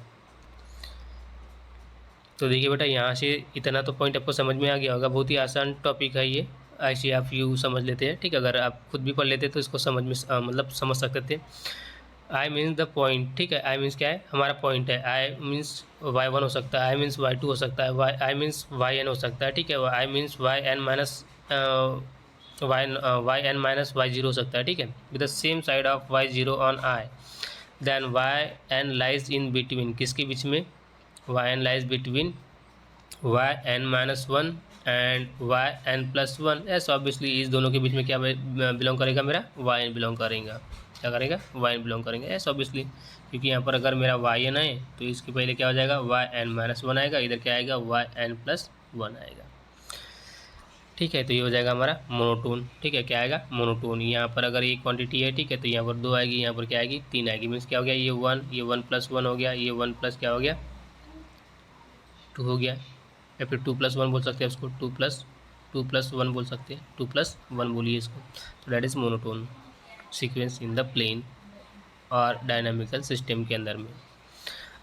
तो देखिए बेटा, यहाँ से इतना तो पॉइंट आपको समझ में आ गया होगा। बहुत ही आसान टॉपिक है ये, ऐसे आप यू समझ लेते हैं, ठीक है। अगर आप खुद भी पढ़ लेते तो इसको समझ में मतलब समझ सकते थे। आई मीन्स द पॉइंट, ठीक है। आई मीन्स क्या है, हमारा पॉइंट है। आई मीन्स वाई वन हो सकता है, आई मीन्स वाई टू हो सकता है, Y I means Y N हो सकता है, ठीक है। I means Y N minus Y N minus Y zero हो सकता है, ठीक है, with the same side of Y zero on I. Then Y N lies in between, किसके बीच में, Y N lies between Y N minus one and Y N plus one. As obviously इस दोनों के बीच में क्या बिलोंग करेगा, मेरा वाई एन बिलोंग करेगा। क्या करेगा, वाई एन बिलोंग करेंगे। एस ऑब्वियसली, क्योंकि यहाँ पर अगर मेरा वाई एन है तो इसके पहले क्या हो जाएगा, वाई एन माइनस वन आएगा, इधर क्या आएगा, वाई एन प्लस वन आएगा, ठीक है। तो ये हो जाएगा हमारा मोनोटोन, ठीक है। क्या आएगा, मोनोटोन। यहाँ पर अगर एक क्वांटिटी है, ठीक है, तो यहाँ पर दो आएगी, यहाँ पर क्या आएगी, तीन आएगी। मीन्स क्या हो गया, ये वन प्लस वन हो गया, ये वन प्लस क्या हो गया, टू हो गया, या फिर टू प्लस वन बोल सकते हैं उसको, टू प्लस वन बोल सकते हैं, टू प्लस वन बोलिए इसको। तो that is monotone sequence in the plane और डायनामिकल सिस्टम के अंदर में।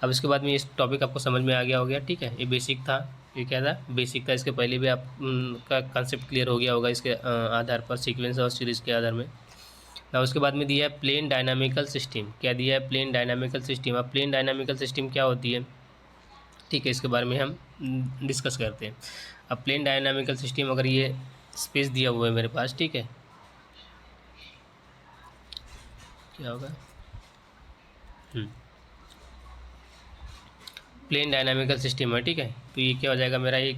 अब इसके बाद में इस टॉपिक आपको समझ में आ गया हो गया, ठीक है। ये बेसिक था, ये क्या था, बेसिक था। इसके पहले भी आप का कंसेप्ट क्लियर हो गया होगा इसके आधार पर, सीक्वेंस और सीरीज़ के आधार में ना। उसके बाद में दिया है प्लेन डायनामिकल सिस्टम। क्या दिया है, प्लेन डायनामिकल सिस्टम। अब प्लेन डायनामिकल सिस्टम क्या होती है, ठीक है, इसके बारे में हम डिस्कस करते हैं। अब प्लेन डायनामिकल सिस्टम, अगर ये स्पेस दिया हुआ है मेरे पास, ठीक है, क्या होगा, प्लेन डायनामिकल सिस्टम है, ठीक है। तो ये क्या हो जाएगा, मेरा एक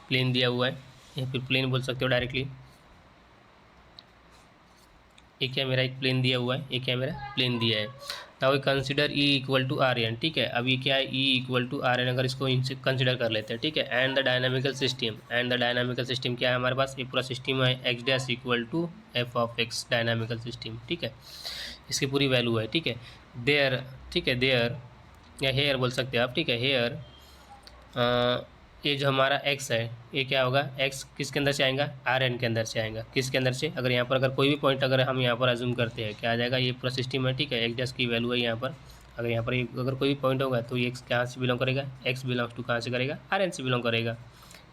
प्लेन दिया हुआ है, या फिर प्लेन बोल सकते हो डायरेक्टली। ये क्या मेरा एक प्लेन दिया हुआ है, ये क्या मेरा प्लेन दिया है। Now we consider E equal to R N, ठीक है। अब ये क्या है, E equal to R N, अगर इसको कंसिडर कर लेते हैं, ठीक है। And the dynamical system, and the dynamical system क्या है हमारे पास, ये पूरा सिस्टम है X dash equal to F of X, dynamical system, ठीक है। इसकी पूरी वैल्यू है, ठीक है। देयर, ठीक है, देयर या हेयर बोल सकते हैं आप, ठीक है। हेयर ये जो हमारा x है, ये क्या होगा, x किसके अंदर से आएगा, आर एन के अंदर से आएगा। किसके अंदर से, अगर यहाँ पर अगर कोई भी पॉइंट अगर हम यहाँ पर अज्यूम करते हैं, क्या आ जाएगा, ये पूरा सिस्टम है, ठीक है। x डैश की वैल्यू है यहाँ पर, अगर यहाँ पर अगर कोई भी पॉइंट होगा तो ये x कहाँ से बिलोंग करेगा, x बिलोंग्स टू कहाँ से करेगा, आर एन से बिलोंग करेगा।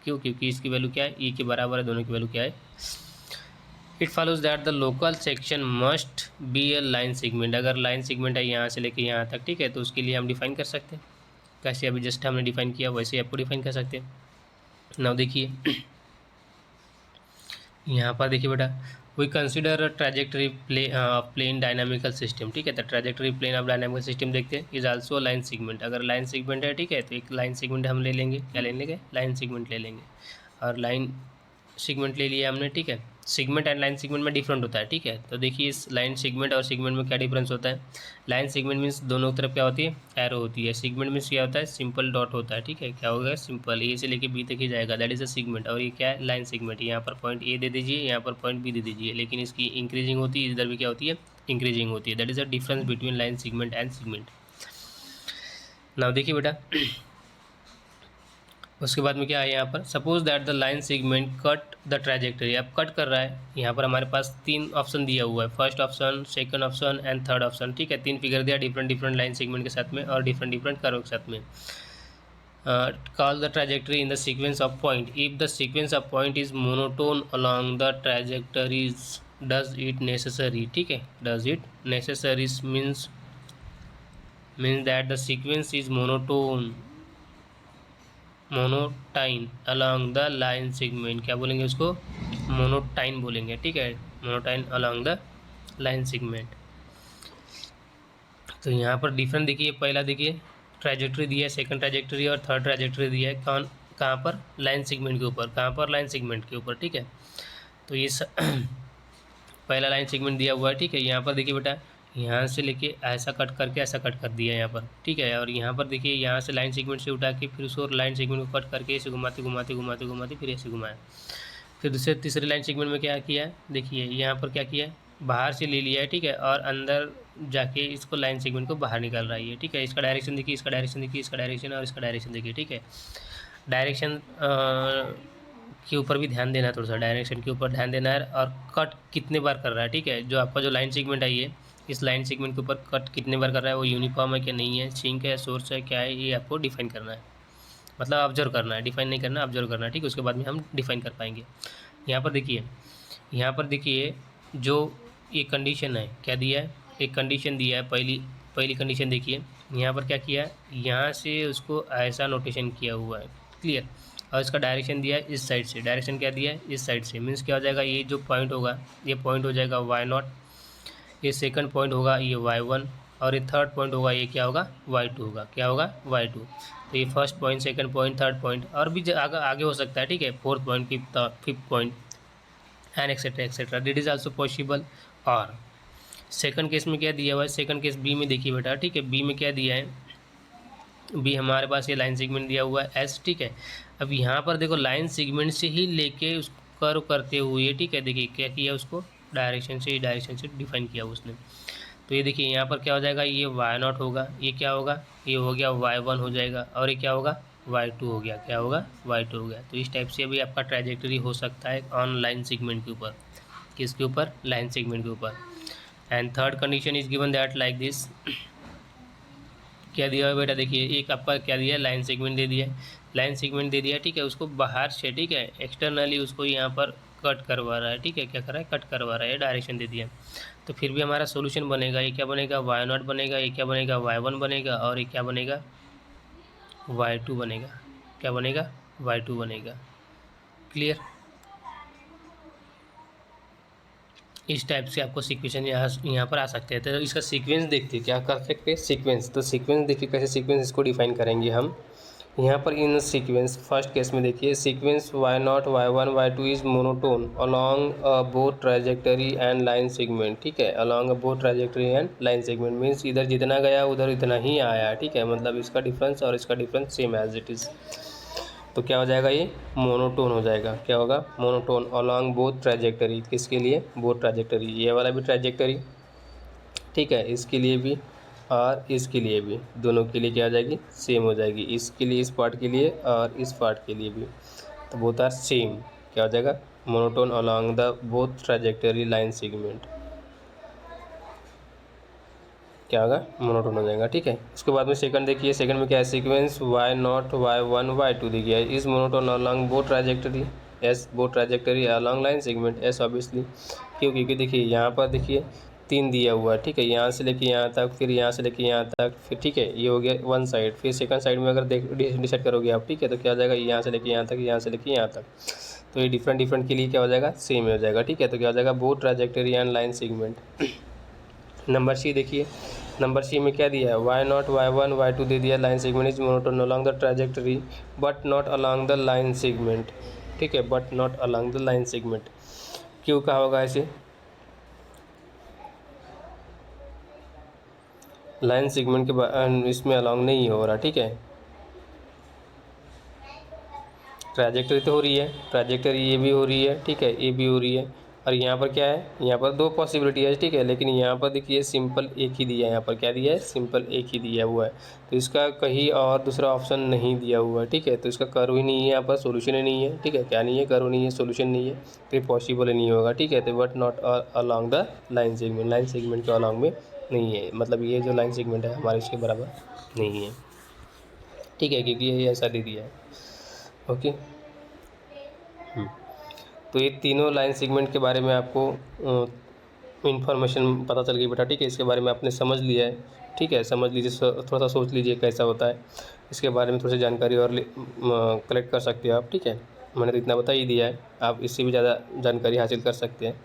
क्यों, क्योंकि इसकी वैल्यू क्या है, e के बराबर है, दोनों की वैल्यू क्या है। It follows that the local section must be A line segment. अगर लाइन सेगमेंट है यहाँ से लेके यहाँ तक, ठीक है, तो उसके लिए हम डिफाइन कर सकते हैं, कैसे अभी जस्ट हमने डिफाइन किया वैसे आपको डिफाइन कर सकते हैं। नाउ देखिए यहाँ पर देखिए बेटा, we consider trajectory plane dynamical system, ठीक है। तो trajectory plane of dynamical system देखते हैं, इज आल्सो लाइन सेगमेंट। अगर लाइन सेगमेंट है, ठीक है, तो एक लाइन सेगमेंट हम ले लेंगे, क्या ले लेंगे, लाइन सेगमेंट ले लेंगे। और लाइन सेगमेंट ले लिया हमने, ठीक है। सेगमेंट एंड लाइन सेगमेंट में डिफरेंट होता है, ठीक है। तो देखिए इस लाइन सेगमेंट और सेगमेंट में क्या डिफरेंस होता है। लाइन सेगमेंट मीन्स दोनों तरफ क्या होती है, एरो होती है। सेगमेंट मीन्स क्या होता है, सिंपल डॉट होता है, ठीक है। क्या होगा, सिंपल, ए से लेके बी तक ही जाएगा, दैट इज अ सेगमेंट। और ये क्या है, लाइन सेगमेंट। यहाँ पर पॉइंट ए दे दीजिए, यहाँ पर पॉइंट बी दे दीजिए, लेकिन इसकी इंक्रीजिंग होती है, इधर भी क्या होती है, इंक्रीजिंग होती है। That is a difference between line segment and segment. Now देखिए बेटा, उसके बाद में क्या है यहाँ पर, suppose that the line segment cut the trajectory. अब कट कर रहा है, यहाँ पर हमारे पास तीन ऑप्शन दिया हुआ है, first option, second option and third option, ठीक है। तीन फिगर दिया डिफरेंट लाइन सेगमेंट के साथ में और डिफरेंट कर्व के साथ में। Call the trajectory in the sequence of point. If the sequence of point is monotone along the trajectories, does it necessary, ठीक है, does it necessary means that the sequence is monotone along the line segment. क्या बोलेंगे उसको, monotone बोलेंगे, ठीक है, monotone along the line segment. तो यहाँ पर डिफरेंट देखिए, पहला देखिए ट्रैजेक्टरी दिया है, सेकंड ट्रैजेक्टरी और थर्ड ट्रैजेक्टरी दिया है, कहाँ पर, लाइन सेगमेंट के ऊपर, कहाँ पर, लाइन सेगमेंट के ऊपर, ठीक है। तो ये पहला लाइन सेगमेंट दिया हुआ है, ठीक है। यहाँ पर देखिए बेटा, यहाँ से लेके ऐसा कट करके ऐसा कट कर दिया यहाँ पर, ठीक है। और यहाँ पर देखिए यहाँ से लाइन सेगमेंट से उठा के फिर उसको लाइन सेगमेंट को कट करके ऐसे घुमाते घुमाते घुमाते घुमाते फिर ऐसे घुमाया। फिर दूसरे तीसरे लाइन सेगमेंट में क्या किया है, देखिए यहाँ पर क्या किया है, बाहर से ले लिया है, ठीक है, और अंदर जाके इसको लाइन सेगमेंट को बाहर निकाल रहा है, ठीक है। इसका डायरेक्शन देखिए, इसका डायरेक्शन देखिए, इसका डायरेक्शन और इसका डायरेक्शन देखिए, ठीक है। डायरेक्शन के ऊपर भी ध्यान देना है, थोड़ा सा डायरेक्शन के ऊपर ध्यान देना है, और कट कितने बार कर रहा है, ठीक है। जो आपका जो लाइन सेगमेंट आई है, इस लाइन सेगमेंट के ऊपर कट कितने बार कर रहा है, वो यूनिफॉर्म है क्या नहीं है, सिंक है, सोर्स है, क्या है, ये आपको डिफाइन करना है, मतलब ऑब्जर्व करना है, डिफाइन नहीं करना, ऑब्जर्व करना है, ठीक है। उसके बाद में हम डिफाइन कर पाएंगे। यहाँ पर देखिए जो ये कंडीशन है, क्या दिया है, एक कंडीशन दिया है, पहली कंडीशन देखिए, यहाँ पर क्या किया है, यहाँ से उसको ऐसा नोटेशन किया हुआ है, क्लियर। और इसका डायरेक्शन दिया है इस साइड से, डायरेक्शन क्या दिया है, इस साइड से, मीन्स क्या हो जाएगा, ये जो पॉइंट होगा ये पॉइंट हो जाएगा y0, ये सेकंड पॉइंट होगा ये y1, और ये थर्ड पॉइंट होगा ये क्या होगा, y2 होगा, क्या होगा, y2। तो ये first point, second point, third point, और भी आगे हो सकता है, ठीक है, fourth point, fifth point, and et cetera et cetera, that is also possible. और सेकंड केस में क्या दिया हुआ है, सेकंड केस बी में देखिए बेटा, ठीक है, बी में क्या दिया है, बी हमारे पास ये लाइन सेगमेंट दिया हुआ है एस, ठीक है। अब यहाँ पर देखो लाइन सेगमेंट से ही लेके उस कर्व करते हुए, ठीक है, देखिए क्या किया, उसको डायरेक्शन से डिफाइन किया उसने। तो ये देखिए यहाँ पर क्या हो जाएगा, ये y0 होगा, ये क्या होगा, ये हो गया y1 हो जाएगा, और ये क्या होगा, y2 हो गया, क्या होगा, y2 हो गया। तो इस टाइप से भी आपका ट्रैजेक्टरी हो सकता है ऑन लाइन सेगमेंट के ऊपर, किसके ऊपर, लाइन सेगमेंट के ऊपर। And third condition is given that like this, क्या दिया है बेटा, देखिए एक आपका क्या दिया है, लाइन सेगमेंट दे दिया है, लाइन सेगमेंट दे दिया है, ठीक है, उसको बाहर से, ठीक है, एक्सटर्नली उसको यहाँ पर कट करवा रहा है, ठीक है, क्या कर रहा है, कट करवा रहा है, डायरेक्शन दे दिया। तो फिर भी हमारा सोल्यूशन बनेगा, ये क्या बनेगा, y0 बनेगा, ये क्या बनेगा, y1 बनेगा, और ये क्या बनेगा, y2 बनेगा, क्या बनेगा, y2 बनेगा, क्लियर। इस टाइप से आपको सीक्वेंस यहाँ पर आ सकते हैं। तो इसका सीक्वेंस देखते हैं, क्या कर सकते हैं, सीक्वेंस। तो सीक्वेंस देखिए कैसे सीक्वेंस इसको डिफाइन करेंगे हम यहाँ पर इन सीक्वेंस। फर्स्ट केस में देखिए sequence y0 y1 y2 is monotone along both trajectory and line segment, ठीक है, along both trajectory and line segment, means इधर जितना गया उधर इतना ही आया, ठीक है, मतलब इसका डिफरेंस और इसका difference same as it is. तो क्या हो जाएगा, ये मोनोटोन हो जाएगा, क्या होगा, मोनोटोन अलोंग बोथ ट्रैजेक्टरी, किसके लिए, बोथ ट्रैजेक्टरी, ये वाला भी ट्रैजेक्टरी, ठीक है, इसके लिए भी और इसके लिए भी, दोनों के लिए क्या हो जाएगी, सेम हो जाएगी, इसके लिए, इस पार्ट के लिए और इस पार्ट के लिए भी, तो बोथ आर सेम, क्या हो जाएगा, monotone along the both trajectory line segment, क्या होगा, मोनोटोन हो जाएगा, ठीक है। उसके बाद में सेकंड देखिए, सेकंड में क्या है, सीक्वेंस y0 y1 y2 देखिए is monotone along both trajectory S, both trajectory along line segment S, obviously क्योंकि देखिए यहाँ पर देखिए 3 दिया हुआ है, ठीक है, यहाँ से लेके यहाँ तक, फिर यहाँ से लेके यहाँ तक, फिर ठीक है, ये हो गया वन साइड, फिर सेकंड साइड में अगर डिसाइड करोगे आप, ठीक है, तो क्या हो जाएगा, यहाँ से लेके यहाँ तक, यहाँ से लेके यहाँ तक, तो ये डिफरेंट के लिए क्या हो जाएगा, सेम हो जाएगा, ठीक है। तो क्या हो जाएगा, both trajectory and line segment. Number C देखिए, नंबर सी में क्या दिया है, y0 y1 y2 दे दिया, line segment is monotone along the trajectory but not along the line segment, ठीक है, but not along the line segment. क्यों कहा होगा ऐसे, लाइन सेगमेंट के इसमें अलोंग नहीं हो रहा, ठीक है, ट्रैजेक्टरी तो हो रही है, ट्रैजेक्टरी ये भी हो रही है, ठीक है, ये भी हो रही है, और यहाँ पर क्या है, यहाँ पर दो पॉसिबिलिटी है, ठीक है, लेकिन यहाँ पर देखिए सिंपल एक ही दिया है, यहाँ पर क्या दिया है, सिंपल एक ही दिया हुआ है, तो इसका कहीं और दूसरा ऑप्शन नहीं दिया हुआ है, ठीक है, तो इसका कर्व ही नहीं है, यहाँ पर सोल्यूशन ही नहीं है, ठीक है, क्या नहीं है, कर्व नहीं है, सोल्यूशन नहीं है, तो ये पॉसिबल ही नहीं होगा, ठीक है। तो but not along the line segment, line segment के अलॉन्ग में नहीं है, मतलब ये जो लाइन सेगमेंट है हमारे इसके बराबर नहीं है, ठीक है, क्योंकि ये ऐसा दे दिया है, ओके। तो ये तीनों लाइन सेगमेंट के बारे में आपको इन्फॉर्मेशन पता चल गई बेटा, ठीक है, इसके बारे में आपने समझ लिया है, ठीक है, समझ लीजिए, थोड़ा सा सोच लीजिए कैसा होता है, इसके बारे में थोड़ी सी जानकारी और कलेक्ट कर सकते हो आप, ठीक है, मैंने तो इतना बता ही दिया है, आप इससे भी ज़्यादा जानकारी हासिल कर सकते हैं,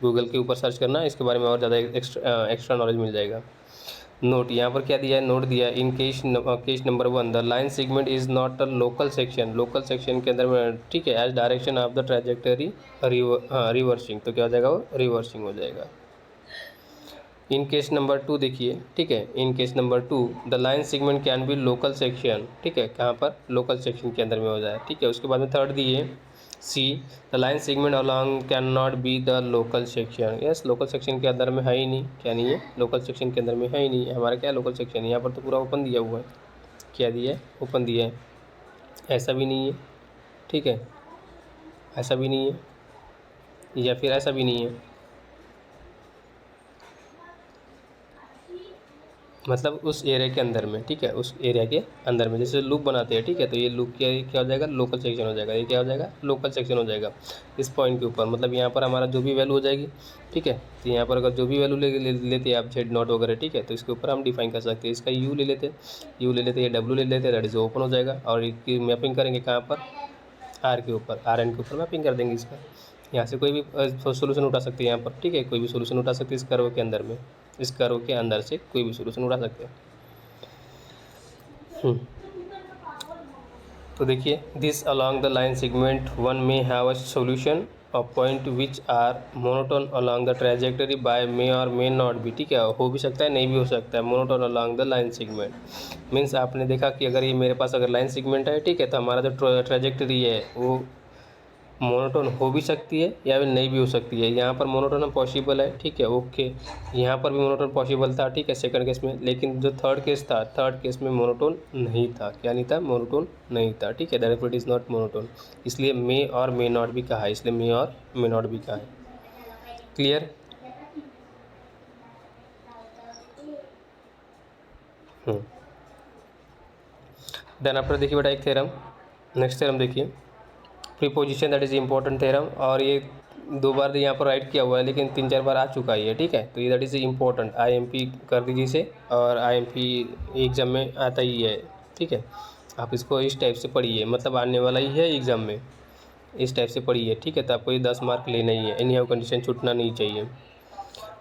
गूगल के ऊपर सर्च करना, इसके बारे में और ज़्यादा एक्स्ट्रा नॉलेज मिल जाएगा। नोट, यहाँ पर क्या दिया है, नोट दिया है, in case number 1 the line segment is not a local section, local section के अंदर में, ठीक है, as direction of the trajectory reversing, तो क्या हो जाएगा, वो रिवर्सिंग हो जाएगा। इन केस नंबर 2 देखिए, ठीक है, in case number 2 the line segment can be local section, ठीक है, कहाँ पर लोकल सेक्शन के अंदर में हो जाए, ठीक है। उसके बाद में थर्ड दिए see the line segment along can not be the local section. Yes, local section के अंदर में है ही नहीं, क्या नहीं है, लोकल सेक्शन के अंदर में है ही नहीं, हमारा क्या है लोकल सेक्शन, यहाँ पर तो पूरा ओपन दिया हुआ है, क्या दिया है, ओपन दिया है, ऐसा भी नहीं है, ठीक है, ऐसा भी नहीं है, या फिर ऐसा भी नहीं है, मतलब उस एरिया के अंदर में, ठीक है, उस एरिया के अंदर में जैसे लूप बनाते हैं, ठीक है, तो ये लूप क्या हो जाएगा, लोकल सेक्शन हो जाएगा, ये क्या हो जाएगा, लोकल सेक्शन हो जाएगा इस पॉइंट के ऊपर। मतलब यहाँ पर हमारा जो भी वैल्यू हो जाएगी, ठीक है, तो यहाँ पर अगर जो भी वैल्यू लेते हैं आप जेड नॉट वगैरह, ठीक है, तो इसके ऊपर हम डिफाइन कर सकते हैं, इसका यू ले लेते, यू ले लेते, ये डब्ल्यू ले लेते, दैट इज ओपन हो जाएगा, और इसकी मैपिंग करेंगे कहाँ पर, आर के ऊपर, आर एन के ऊपर मैपिंग कर देंगे इसका। यहाँ से कोई भी सोल्यूशन उठा सकते हैं यहाँ पर, ठीक है, कोई भी सोल्यूशन उठा सकते हैं इस कर्व के अंदर में, इस कर्व के अंदर से कोई भी सोल्यूशन उठा सकते हैं। तो देखिए this along the line segment one में have a solution of point which are monotone along the trajectory by may or may not be, ठीक है, हो भी सकता है नहीं भी हो सकता है, monotone along the line segment means आपने देखा कि अगर ये मेरे पास अगर लाइन सेगमेंट है, ठीक है, तो हमारा जो ट्रेजेक्टरी है वो मोनोटोन हो भी सकती है या फिर नहीं भी हो सकती है। यहाँ पर मोनोटोन पॉसिबल है, ठीक है, ओके, यहाँ पर भी मोनोटोन पॉसिबल था, ठीक है, सेकंड केस में, लेकिन जो थर्ड केस था, थर्ड केस में मोनोटोन नहीं था, क्या नहीं था, मोनोटोन नहीं था, ठीक है, that it is not monotone, इसलिए मे और मे नॉट भी कहा है, इसलिए मे और मे नॉट भी कहा है। क्लियर? देन आफ्टर देखिए बेटा एक थ्योरम, नेक्स्ट थ्योरम देखिए, preposition that is important theorem, और ये 2 बार यहाँ पर राइट किया हुआ है लेकिन 3-4 बार आ चुका है ये, ठीक है, तो ये दैट इज़ इम्पोर्टेंट, IMP कर दीजिए इसे, और IMP एग्जाम में आता ही है, ठीक है, आप इसको इस टाइप से पढ़िए, मतलब आने वाला ही है एग्ज़ाम में, इस टाइप से पढ़िए, ठीक है, तो आपको ये 10 मार्क लेना ही है, एनी हाउ कंडीशन छूटना नहीं चाहिए।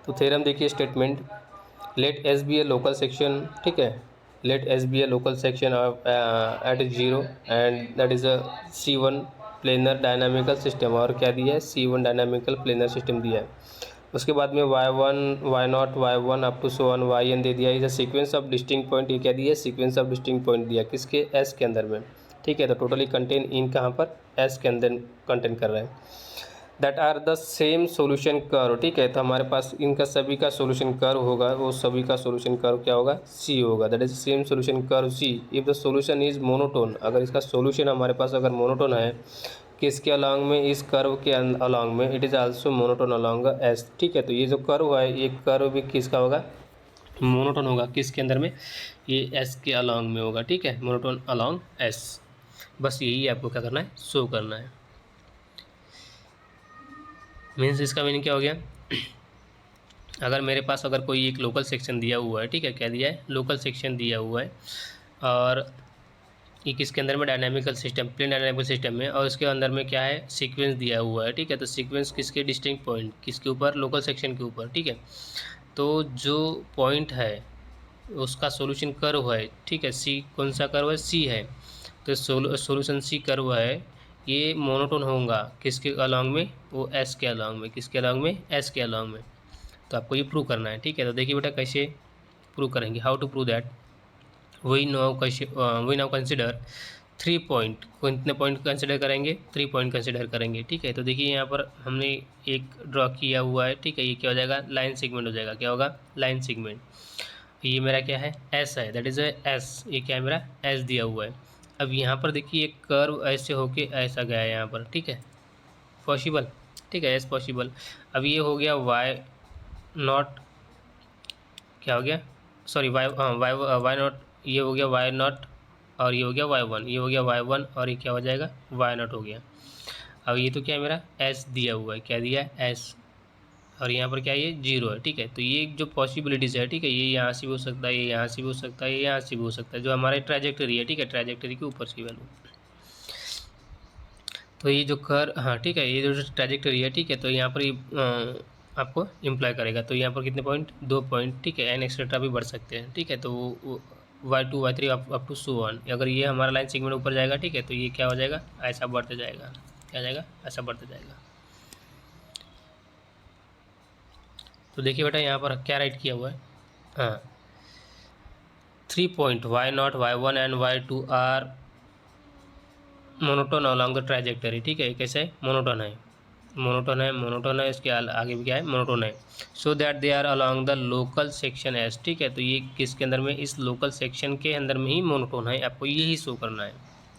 तो थ्योरम देखिए, statement let S be a local section, ठीक है, let S be a local section at 0 and that is a C1 planar dynamical system, और क्या दिया है, C1 डायनामिकल प्लेनर सिस्टम दिया है। उसके बाद में y1 y0 y1 up to so on yn दे दिया, is a sequence of distinct point, ये क्या दिया है, सीक्वेंस ऑफ डिस्टिंक्ट पॉइंट दिया, किसके, S के अंदर में, ठीक है, तो टोटली कंटेन इन कहाँ पर, S के अंदर कंटेन कर रहे हैं। That are the same solution curve, ठीक है, तो हमारे पास इनका सभी का सोल्यूशन कर्व होगा, वो सभी का सोल्यूशन कर्व क्या होगा, सी होगा, that is same solution curve see if the solution is monotone, अगर इसका सोल्यूशन हमारे पास अगर मोनोटोन है, किसके अलॉन्ग में, इस कर्व के अलॉन्ग में, it is also monotone along S, ठीक है, तो ये जो कर्व है ये कर्व भी किसका होगा, मोनोटोन होगा, किसके अंदर में, ये एस के अलॉन्ग में होगा, ठीक है, मोनोटोन अलॉन्ग एस, बस यही आपको क्या करना है, शो करना है। मीन्स इसका मीनिंग क्या हो गया, अगर मेरे पास अगर कोई एक लोकल सेक्शन दिया हुआ है, ठीक है, क्या दिया है, लोकल सेक्शन दिया हुआ है, और ये किसके अंदर में, dynamical system, plane dynamical system में, और उसके अंदर में क्या है, सीक्वेंस दिया हुआ है, ठीक है, तो सीक्वेंस किसके, डिस्टिंक्ट पॉइंट किसके ऊपर, लोकल सेक्शन के ऊपर, ठीक है, तो जो पॉइंट है उसका सोल्यूशन कर्व है, ठीक है, सी कौन सा कर्व है, सी है, तो सोल्यूशन सी कर्व है, ये मोनोटोन होगा किसके अलॉन्ग में, वो एस के अलॉन्ग में, किसके अलॉन्ग में, एस के अलॉन्ग में, तो आपको ये प्रूव करना है, ठीक है, तो देखिए बेटा कैसे प्रूव करेंगे, how to prove that, we now consider 3 point, कितने पॉइंट कंसिडर करेंगे, 3 पॉइंट कंसिडर करेंगे, ठीक है, तो देखिए यहाँ पर हमने एक ड्रॉ किया हुआ है, ठीक है, ये क्या हो जाएगा, लाइन सेगमेंट हो जाएगा, क्या होगा, लाइन सेगमेंट, ये मेरा क्या है, एस है, दैट इज़ एस, ये क्या है मेरा, एस दिया हुआ है। अब यहाँ पर देखिए एक कर्व ऐसे होके ऐसा गया है यहाँ पर, ठीक है, पॉसिबल, ठीक है, एस पॉसिबल। अब ये हो गया वाई नॉट, क्या हो गया, सॉरी वाई, हाँ वाई नॉट, ये हो गया वाई नॉट, और ये हो गया y1, ये हो गया y1, और ये क्या हो जाएगा, y0 हो गया। अब ये तो क्या है मेरा s दिया हुआ है, क्या दिया है, s, और यहाँ पर क्या है, ये 0 है, ठीक है, तो ये जो पॉसिबिलिटीज़ है, ठीक है, ये यहाँ से भी हो सकता है, ये यहाँ से भी हो सकता है, ये यहाँ से भी हो सकता है, जो हमारे ट्रैजेक्टरी है, ठीक है, ट्रैजेक्टरी के ऊपर की वैल्यू, तो ये जो हाँ ठीक है, ये जो ट्रैजेक्टरी है, ठीक है, तो यहाँ पर ये आपको इम्प्लाई करेगा, तो यहाँ पर कितने पॉइंट, 2 पॉइंट, ठीक है, एन एक्सेट्रा भी बढ़ सकते हैं, ठीक है, तो y2 y3 up to so on, अगर ये हमारा लाइन सेगमेंट ऊपर जाएगा, ठीक है, तो ये क्या हो जाएगा, ऐसा बढ़ते जाएगा, क्या जाएगा, ऐसा बढ़ते जाएगा। तो देखिए बेटा यहाँ पर क्या राइट किया हुआ है, हाँ 3 point y0 y1 and y2 are monotone along the trajectory. ठीक है, कैसे है, मोनोटोन है, मोनोटोन है, मोनोटोन है, इसके आगे भी क्या है, मोनोटोन है। So that they are along the local section S. ठीक है, तो ये किसके अंदर में, इस लोकल सेक्शन के अंदर में ही मोनोटोन है, आपको यही शो करना है,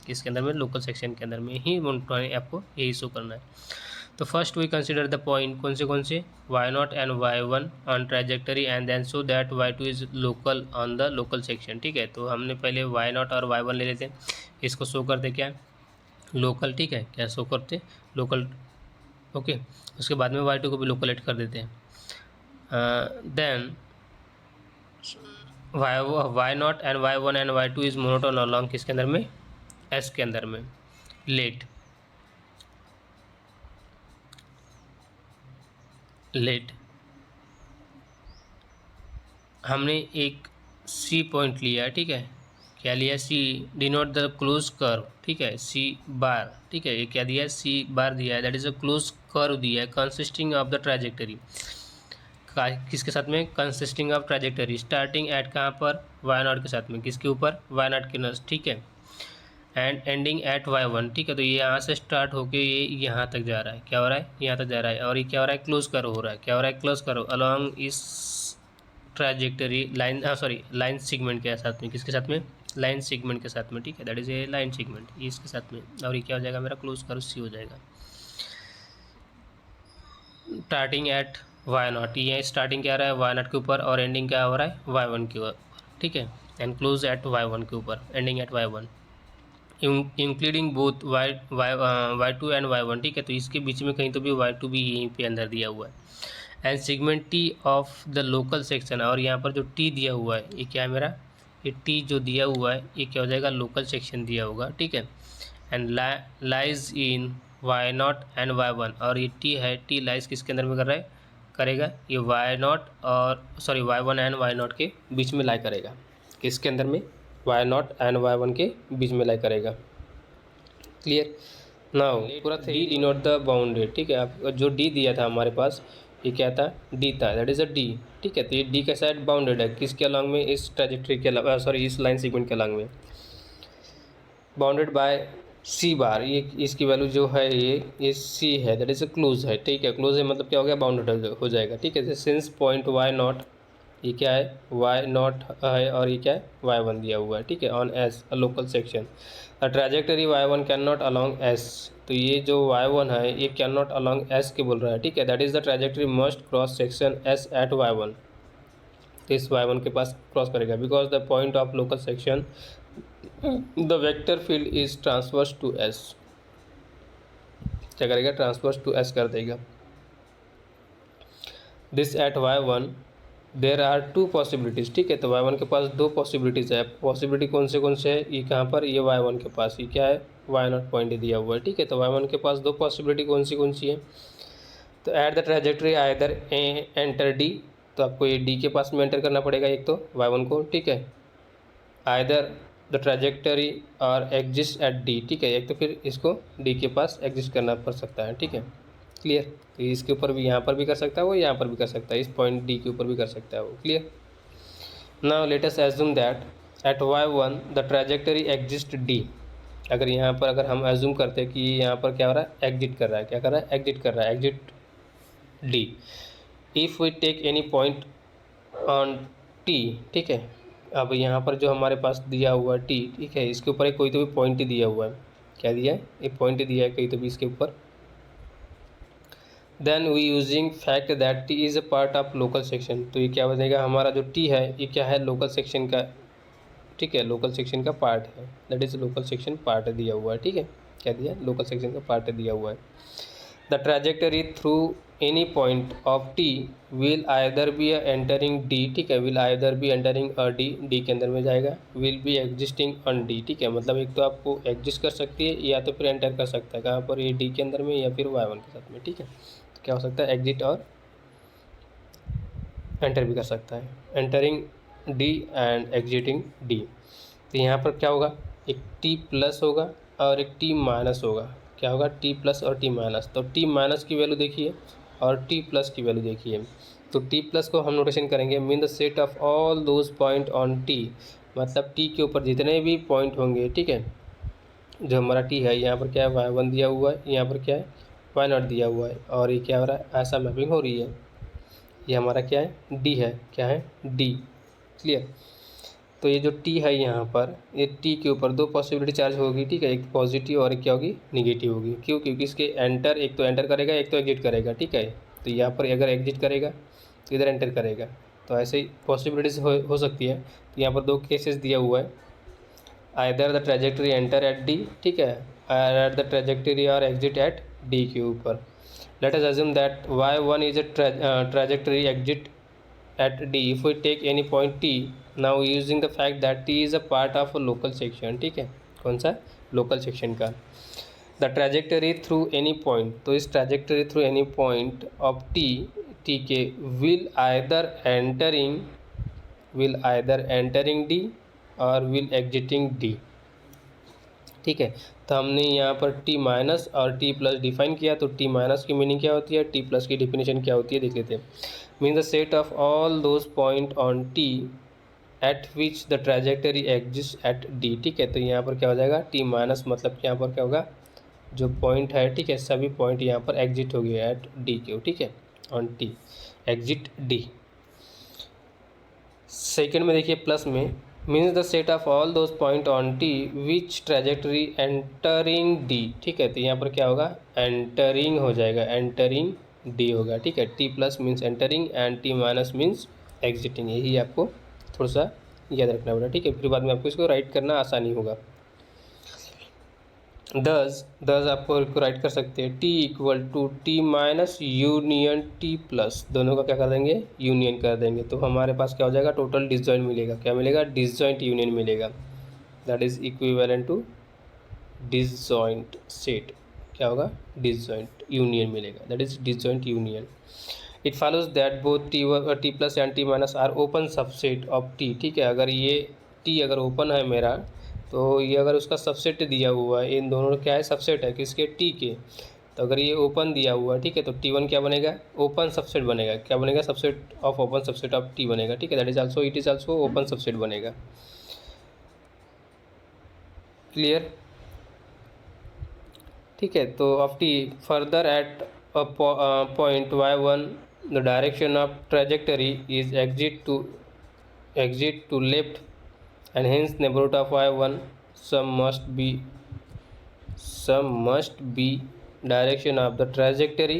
किसके अंदर में, लोकल सेक्शन के अंदर में ही मोनोटोन है, आपको यही शो करना है। तो first we consider the point, कौन से y0 and y1 on trajectory and then so that y2 is local on the local section. ठीक है, तो हमने पहले y0 और y1 ले लेते हैं, इसको शो करते क्या, लोकल। ठीक है, क्या शो करते, लोकल। ओके, उसके बाद में y2 को भी लोकल एड कर देते हैं। Then y0 and y1 and y2 is monotone along किसके अंदर में, s के अंदर में। लेट हमने एक C पॉइंट लिया, ठीक है, क्या लिया, C denote the close curve. ठीक है, C बार, ठीक है, ये क्या दिया है, C बार दिया है, that is a close curve दिया है कंसिस्टिंग ऑफ द ट्रैजेक्टरी, किसके साथ में, consisting of trajectory, starting at कहाँ पर, y0 के साथ में, किसके ऊपर, y0 के नस। ठीक है, एंड एंडिंग एट y1। ठीक है, तो ये यहाँ से स्टार्ट होके ये यहाँ तक जा रहा है, क्या हो रहा है, यहाँ तक जा रहा है, और ये क्या हो रहा है, क्लोज कर्व हो रहा है, क्या हो रहा है, क्लोज कर्व अलॉन्ग इस trajectory line, sorry line segment के साथ में, किसके साथ में, लाइन सेगमेंट के साथ में। ठीक है, that is a line segment, इसके साथ में, और ये क्या हो जाएगा, मेरा क्लोज कर्व सी हो जाएगा। स्टार्टिंग एट y0, ये स्टार्टिंग क्या रहा है, y0 के ऊपर, और एंडिंग क्या हो रहा है, y1 के ऊपर। ठीक है, एंड क्लोज एट y1 के ऊपर, ending eight y1, including both y2 and y1। ठीक है, तो इसके बीच में कहीं तो भी y2 भी यहीं पे अंदर दिया हुआ है। And segment T of the local section, और यहाँ पर जो टी दिया हुआ है, ये क्या है मेरा, ये टी जो दिया हुआ है, ये क्या हो जाएगा, लोकल सेक्शन दिया होगा। ठीक है, and lies in y0 and y1, और ये टी है, टी लाइज किसके अंदर में कर रहा है, करेगा, ये y0 और सॉरी y1 एंड y0 के बीच में लाई करेगा, किसके अंदर में, y0 एंड y1 के बीच में लाई करेगा। क्लियर, नाउ पूरा डी डिनोट द बाउंडेड। ठीक है, आप जो डी दिया था हमारे पास, ये क्या था, डी था, दैट इज अ डी। ठीक है, तो ये डी का साइड बाउंडेड है, किसके अलॉन्ग में, इस ट्रैजेक्टरी के अलावा, सॉरी इस लाइन सेगमेंट के अलॉन्ग में, बाउंडेड बाय सी बार, ये इसकी वैल्यू जो है ये सी है, दैट इज अ क्लोज है। ठीक है, क्लोज है मतलब क्या हो गया, बाउंडेड हो जाएगा। ठीक है, सिंस पॉइंट y0, ये क्या है, y0 है, और ये क्या है, y1 दिया हुआ है। ठीक है, on S a local section, a trajectory y1 can not along S, तो ये जो y1 है ये कैन नॉट अलॉन्ग एस के बोल रहा है। ठीक है, that is the trajectory must cross section S at y1, तो इस y1 के पास क्रॉस करेगा, because the point of local section the vector field is transverse to S, क्या करेगा, ट्रांसवर्स टू एस कर देगा। This at y1 there are two possibilities. ठीक है, तो y1 के पास दो पॉसिबिलिटीज़ है, पॉसिबिलिटी कौन से है, ये कहाँ पर, ये y1 के पास, ये क्या है, y0 पॉइंट दिया हुआ है। ठीक है, तो y1 के पास दो पॉसिबिलिटी कौन सी है, तो at the trajectory either enter D, तो आपको ये डी के पास में एंटर करना पड़ेगा एक तो y1 को। ठीक है, आइदर द ट्रैजेक्टरी और एग्जिस्ट एट डी। ठीक है, एक तो फिर इसको डी के पास एग्जिस्ट करना पड़ सकता है। ठीक है, क्लियर, तो इसके ऊपर भी, यहाँ पर भी कर सकता है वो, यहाँ पर भी कर सकता है, इस पॉइंट डी के ऊपर भी कर सकता है वो। Clear, now let us assume that at y1 the trajectory exist D. अगर यहाँ पर अगर हम एज्यूम करते हैं कि यहाँ पर क्या हो रहा है, एग्जिट कर रहा है, क्या कर रहा है, एग्जिट कर रहा है, exit D. If we take any point on T. ठीक है, अब यहाँ पर जो हमारे पास दिया हुआ है टी, ठीक है, इसके ऊपर एक कोई तो भी पॉइंट ही दिया हुआ है, क्या दिया है, एक पॉइंट ही दिया है कहीं तो भी इसके ऊपर। Then we using fact that T is a part of local section, तो ये क्या बनेगा, हमारा जो टी है ये क्या है, लोकल सेक्शन का, ठीक है, लोकल सेक्शन का पार्ट है, that is local section part दिया हुआ है। ठीक है, क्या दिया, लोकल सेक्शन का पार्ट दिया हुआ है। The trajectory through any point of T will either B entering D. ठीक है, will either B entering D, D के अंदर में जाएगा, will be existing on D. ठीक है, मतलब एक तो आपको एग्जिस्ट कर सकती है या तो फिर एंटर कर सकता है, कहाँ पर, ये डी के अंदर में या फिर y1 के साथ में। ठीक है, तो क्या हो सकता है, एग्जिट और एंटर भी कर सकता है, entering D and exiting D. तो यहाँ पर क्या होगा, एक टी प्लस होगा और एक टी माइनस होगा, क्या होगा, टी प्लस और टी माइनस। तो टी माइनस की वैल्यू देखिए और टी प्लस की वैल्यू देखिए, तो टी प्लस को हम नोटेशन करेंगे mean the set of all those point on T, मतलब टी के ऊपर जितने भी पॉइंट होंगे, ठीक है, जो हमारा टी है, यहाँ पर क्या है y1 दिया हुआ है, यहाँ पर क्या है y0 दिया हुआ है, और ये क्या हो रहा है ऐसा मैपिंग हो रही है। ये हमारा क्या है डी है, क्या है डी। क्लियर। तो ये जो टी है यहाँ पर, ये टी के ऊपर दो पॉसिबिलिटी चार्ज होगी, ठीक है, एक पॉजिटिव और एक क्या होगी निगेटिव होगी। क्यों? क्योंकि इसके एंटर, एक तो एंटर करेगा एक तो एग्जिट करेगा, ठीक है। तो यहाँ पर अगर एग्जिट करेगा तो इधर एंटर करेगा, तो ऐसे ही पॉसिबिलिटीज हो सकती है। तो यहाँ पर दो केसेस दिया हुआ है, either the trajectory enter eight D, ठीक है, एट द ट्रेजेक्टरी और एग्जिट एट डी के ऊपर। Let us assume that y1 is a trajectory exit at d if we take any point t, now using the fact that t is a part of a local section, ठीक है, कौन सा local section का। The trajectory through any point, तो इस trajectory through any point of T के will either entering D और will exiting D, ठीक है। तो हमने यहाँ पर टी माइनस और टी प्लस डिफाइन किया, तो टी माइनस की मीनिंग क्या होती है, टी प्लस की डिफिनेशन क्या होती है देख लेते हैं। Mean the set of all those point on T eight which the trajectory exist at D, ठीक है। तो यहाँ पर क्या हो जाएगा टी माइनस, मतलब यहाँ पर क्या होगा जो पॉइंट है, ठीक है, सभी पॉइंट यहाँ पर एग्जिट हो गए एट डी के, ठीक है, on T exit D. Second में देखिए प्लस में, means the set of all those point on T which trajectory entering D, ठीक है। तो यहाँ पर क्या होगा एंटरिंग हो जाएगा, एंटरिंग डी होगा, ठीक है। T plus means entering and T minus means exiting, यही आपको थोड़ा सा याद रखना पड़ेगा, ठीक है। फिर बाद में आपको इसको राइट करना आसानी होगा। दस आपको राइट कर सकते हैं T equal to T minus union T plus, दोनों का क्या कर देंगे यूनियन कर देंगे, तो हमारे पास क्या हो जाएगा टोटल डिसजॉइंट मिलेगा, क्या मिलेगा डिसजॉइंट यूनियन मिलेगा, that is equivalent to disjoint set, क्या होगा डिसजॉइंट यूनियन मिलेगा, that is disjoint union. It follows that both T plus and T minus are open subset of T, ठीक है। अगर ये टी अगर ओपन है मेरा, तो ये अगर उसका सबसेट दिया हुआ है, इन दोनों क्या है सबसेट है किसके टी के, तो अगर ये ओपन दिया हुआ है, ठीक है, तो T1 क्या बनेगा ओपन सबसेट बनेगा, क्या बनेगा subset of open subset of T बनेगा, ठीक है, that is also it is also open subset बनेगा। क्लियर, ठीक है। तो of T further at point y1 the direction of trajectory is exit to left and hence neighborhood of y1 some must be direction of the trajectory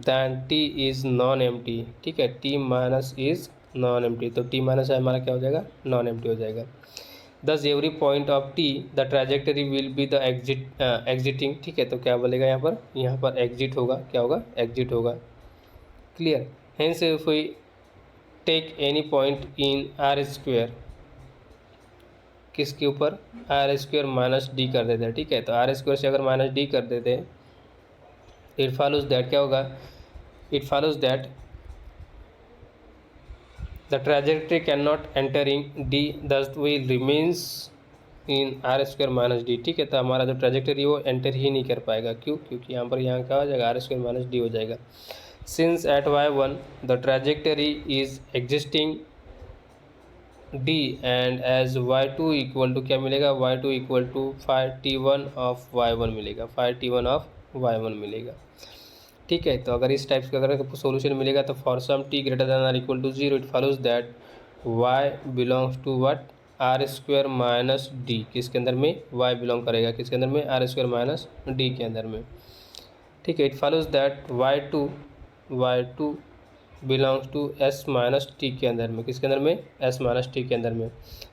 then t is non empty, ठीक है, t minus is non empty, तो t minus है हमारा क्या हो जाएगा non empty हो जाएगा। दस every point of t the trajectory will be the exiting, ठीक है, तो क्या बोलेगा यहाँ पर एग्जिट होगा, क्या होगा एग्जिट होगा। Clear, hence if we take any point in R square, किसके ऊपर आर स्क्वेयर माइनस डी कर देते हैं, ठीक है, तो आर स्क्वेयर से अगर माइनस डी कर देते हैं, इट फॉलोज दैट क्या होगा, it follows that the trajectory can not entering D दस will remains in R square minus D, ठीक है। तो हमारा जो ट्रेजेक्टरी है वो एंटर ही नहीं कर पाएगा, क्यों, क्योंकि यहाँ पर क्या हो जाएगा आर स्क्वेयर माइनस डी हो जाएगा। Since at y1 the trajectory is existing d and as y2 equal to क्या मिलेगा y2 equal to 5t1 of y1 मिलेगा, 5t1 ऑफ y1 मिलेगा, ठीक है। तो अगर इस टाइप का अगर सोल्यूशन मिलेगा तो for some t greater than are equal to 0 it follows that y belongs to what R square minus D, किसके अंदर में y बिलोंग करेगा किसके अंदर में आर स्क्वायर माइनस डी के अंदर में, ठीक है। It follows that y2 belongs to S minus T के अंदर में, किसके अंदर में एस माइनस टी के अंदर में,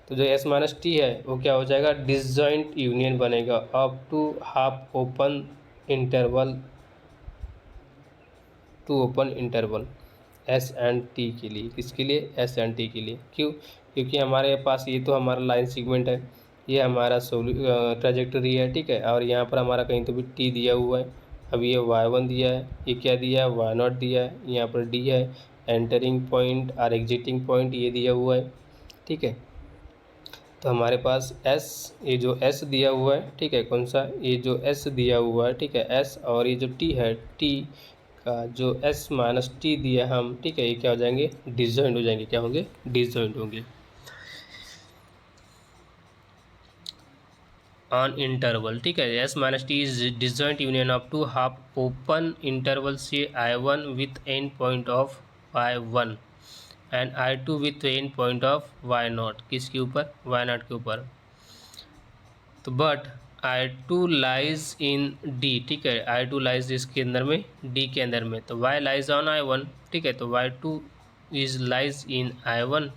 तो जो एस माइनस टी है वो क्या हो जाएगा डिसजॉइंट यूनियन बनेगा up to half open interval to open interval S and T के लिए, किसके लिए एस एंड टी के लिए, क्यों, क्योंकि हमारे पास ये तो हमारा लाइन सेगमेंट है, ये हमारा ट्रेजेक्टरी है, ठीक है, और यहाँ पर हमारा कहीं तो भी टी दिया हुआ है, अब ये y1 दिया है, ये क्या दिया है y0 दिया है, यहाँ पर d है एंटरिंग पॉइंट और एग्जिटिंग पॉइंट ये दिया हुआ है, ठीक है। तो हमारे पास s, ये जो s दिया हुआ है, ठीक है, कौन सा ये जो s दिया हुआ है, ठीक है, s और ये जो t है, t का जो s माइनस टी दिया हम, ठीक है, ये क्या हो जाएंगे, डिसजॉइंट हो जाएंगे, क्या होंगे, डिसजॉइंट होंगे ऑन इंटरवल, ठीक है। S minus T is disjoint union of two half open interval से I1 with end point of y1 and I2 with end point of y0, किसके ऊपर, y0 के ऊपर। तो but I2 lies in D, ठीक है, I2 लाइज इसके अंदर में, D के अंदर में, तो y लाइज ऑन I1, ठीक है, तो y2 is lies in I1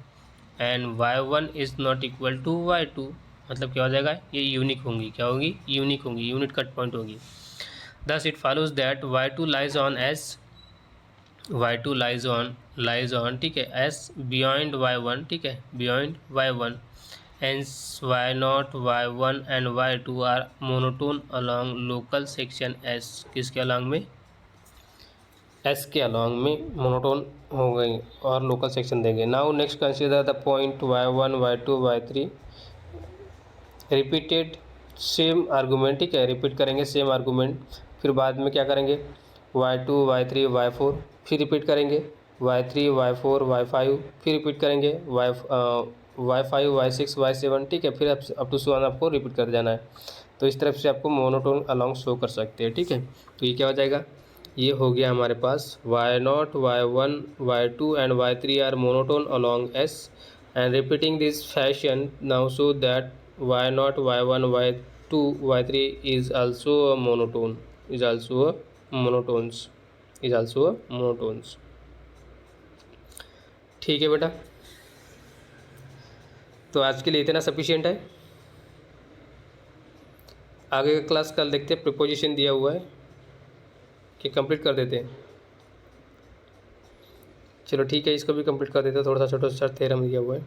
and y1 is not equal to y2, मतलब क्या हो जाएगा, ये यूनिक होंगी, क्या होंगी, यूनिक होंगी, यूनिट कट पॉइंट होगी। Thus it follows that y2 lies on S, y2 lies on, ठीक है, S बियॉन्ड y1, ठीक है, beyond y1 and y0, y1 and y2 are monotone along local section S, किसके along में, S के along में monotone हो गई और लोकल सेक्शन देंगे। Now next consider the point y1, y2, y3 repeated same argument, ठीक है, रिपीट करेंगे सेम आर्गूमेंट, फिर बाद में क्या करेंगे y2, y3, y4, फिर रिपीट करेंगे y3, y4, y5, फिर रिपीट करेंगे y5, y6, y7, ठीक है, फिर अप टू सो ऑन आपको रिपीट कर जाना है। तो इस तरफ से आपको मोनोटोन अलॉन्ग शो कर सकते हैं, ठीक है। तो ये क्या हो जाएगा, ये हो गया हमारे पास y0, y1, y2 and y3 are monotone along S and repeating this fashion now so that y0, y1, y2, y3 is also a monotone, is also a monotones, is also a monotones। ठीक है बेटा, तो आज के लिए इतना sufficient है। आगे का क्लास कल देखते हैं, प्रीपोजिशन दिया हुआ है कि कंप्लीट कर देते हैं। चलो ठीक है, इसको भी कंप्लीट कर देते हैं, थोड़ा सा छोटा सा थ्योरम दिया हुआ है।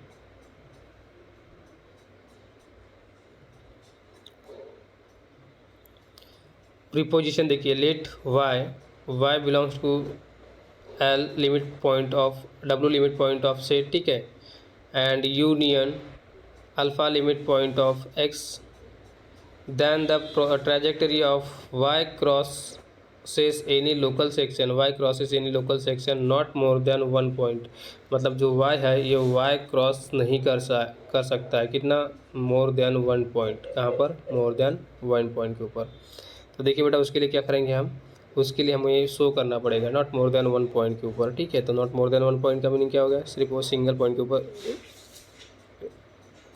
प्रीपोजिशन देखिए, let y belongs to L limit point of W limit point of set, ठीक है, and union alpha limit point of X, then the trajectory of y crosses any local section, y crosses any local section not more than 1 point, मतलब जो y है ये y cross नहीं कर सकता है, कितना, मोर देन 1 पॉइंट, कहाँ पर, मोर देन 1 पॉइंट के ऊपर। तो देखिए बेटा, उसके लिए क्या करेंगे हम, उसके लिए हमें शो करना पड़ेगा नॉट मोर देन 1 पॉइंट के ऊपर, ठीक है। तो नॉट मोर देन 1 पॉइंट का मीनिंग क्या हो गया, सिर्फ वो सिंगल पॉइंट के ऊपर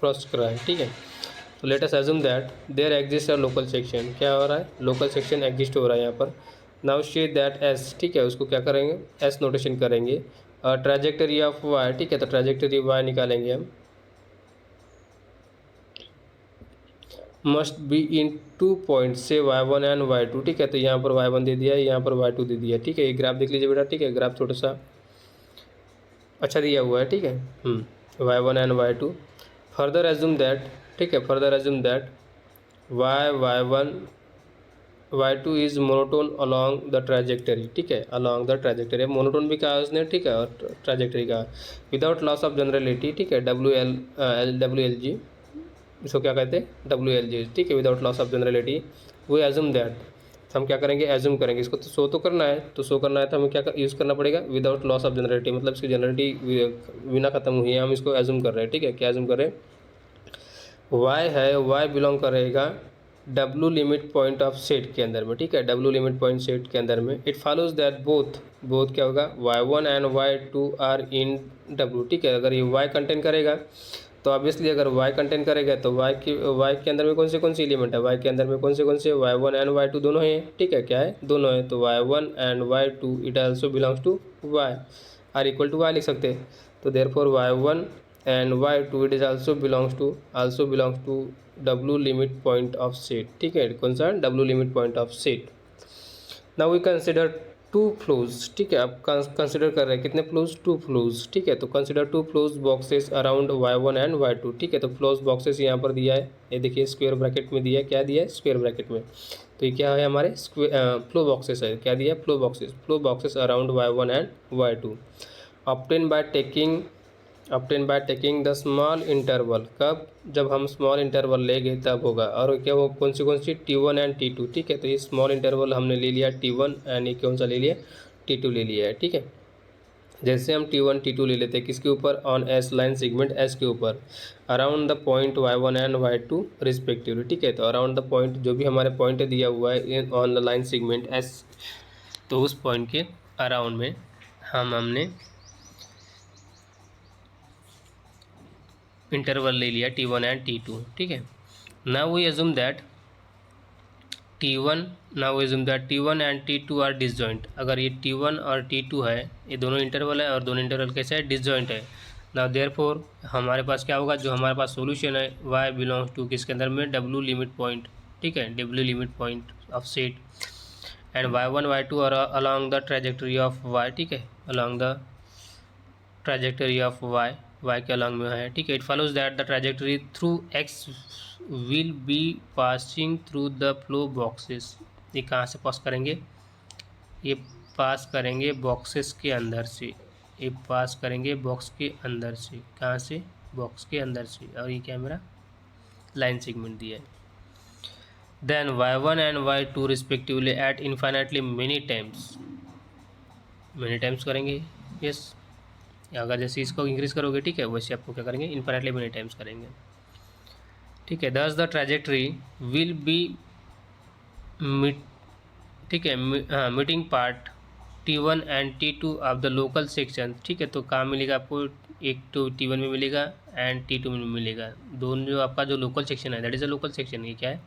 क्रॉस कर रहा है, ठीक है। तो let us assume that there exist a local section, क्या हो रहा है, लोकल सेक्शन एग्जिस्ट हो रहा है यहाँ पर। नाउ शी दैट एस, ठीक है, उसको क्या करेंगे, एस नोटेशन करेंगे। ट्रैजेक्टरी ऑफ वाई, ठीक है, तो ट्रैजेक्टरी वाई निकालेंगे हम, मस्ट बी इन 2 पॉइंट से y1 एंड y2, ठीक है, तो यहाँ पर y1 दे दिया है, यहाँ पर y2 दे दिया है, ठीक है। ये ग्राफ देख लीजिए बेटा, ठीक है, ग्राफ थोड़ा सा अच्छा दिया हुआ है, ठीक है, y1 and y2। Further assume that, ठीक है, further assume that y1, y2 is monotone along the trajectory, ठीक है, अलॉन्ग द ट्रैजेक्टरी, मोनोटोन भी कहा उसने, ठीक है, और ट्रैजेक्टरी का विदाउट लॉस ऑफ जनरलिटी, ठीक है, WLG, इसको क्या कहते हैं, WLG, ठीक है, विदाउट लॉस ऑफ जनरलिटी। वो एज्यूम दैट, तो हम क्या करेंगे, एज्यूम करेंगे, इसको तो शो तो करना है, तो शो करना है तो हमें क्या यूज़ करना पड़ेगा, विदाउट लॉस ऑफ जनरलिटी, मतलब इसकी जनरलिटी बिना खत्म हुई है, हम इसको एज्यूम कर रहे हैं, ठीक है। क्या एज्यूम कर रहे हैं, y है, y बिलोंग करेगा W limit point of set के अंदर में, ठीक है, W लिमिट पॉइंट सेट के अंदर में। इट फॉलोज दैट बोथ क्या होगा, y1 and y2 are in W, ठीक है। अगर ये y कंटेन करेगा तो ऑब्वियसली अगर y कंटेन करेगा तो y के अंदर में कौन सी एलिमेंट है, y के अंदर में कौन से y1 एंड y2 दोनों हैं, ठीक है, क्या है, दोनों है। तो y1 and y2 it also belongs to y, or equal to y लिख सकते हैं। तो therefore y1 and y2 it is also belongs to W limit point of set, ठीक है, कौन सा, W limit point of set. Now we consider 2 flows, ठीक है, अब कंसिडर कर रहे हैं कितने फ्लोज, 2 फ्लोज, ठीक है। तो consider 2 flows boxes around y1 and y2, ठीक है। तो फ्लोज बॉक्सेस यहाँ पर दिया है, ये देखिए स्क्वायर ब्रैकेट में दिया है, क्या दिया है, स्क्वायर ब्रैकेट में। तो ये क्या है, हमारे फ्लो बॉक्सेस है, क्या दिया है, flow boxes around y1 and y2 obtain by taking the small interval, कब, जब हम स्मॉल इंटरवल लेंगे तब होगा। और क्या वो कौन सी T1 एंड T2, ठीक है। तो ये स्मॉल इंटरवल हमने ले लिया T1 एंड ये कौन सा ले लिया T2 ले लिया है, ठीक है। जैसे हम T1 T2 ले लेते हैं किसके ऊपर, on S line segment S के ऊपर, around the point y1 and y2 respectively, ठीक है। तो अराउंड द पॉइंट जो भी हमारे पॉइंट दिया हुआ है on the line segment S, तो उस पॉइंट के अराउंड में हमने इंटरवल ले लिया T1 एंड T2, ठीक है। Now we assume that T1 and T2 are disjoint. अगर ये T1 और T2 है, ये दोनों इंटरवल है और दोनों इंटरवल कैसे है, डिसजॉइंट है। नाउ देयरफॉर हमारे पास क्या होगा, जो हमारे पास सॉल्यूशन है y बिलोंग्स टू किसके अंदर में, W लिमिट पॉइंट, ठीक है, W limit point of set and y1 y2 are along the trajectory of y, ठीक है, along the trajectory of y के अलॉन्ग में है, ठीक है। It follows that the trajectory through x will be passing through the flow boxes. ये कहाँ से पास करेंगे, ये पास करेंगे बॉक्सेस के अंदर से, ये पास करेंगे बॉक्स के अंदर से, कहाँ से, बॉक्स के अंदर से। और ये क्या मेरा लाइन सेगमेंट दिया है। Then y1 and y2 respectively at infinitely many times करेंगे, यस। अगर जैसे इसको इंक्रीज करोगे, ठीक है, वैसे आपको क्या करेंगे, इन्फाइनाइटली मेनी टाइम्स करेंगे, ठीक है। दस द ट्रैजेक्टरी विल बी ठीक है, meeting part T1 and T2 of the local section, ठीक है। तो कहाँ मिलेगा आपको, एक तो T1 में मिलेगा एंड T2 में मिलेगा, दोनों जो आपका जो लोकल सेक्शन है, that is a local section. ये क्या है,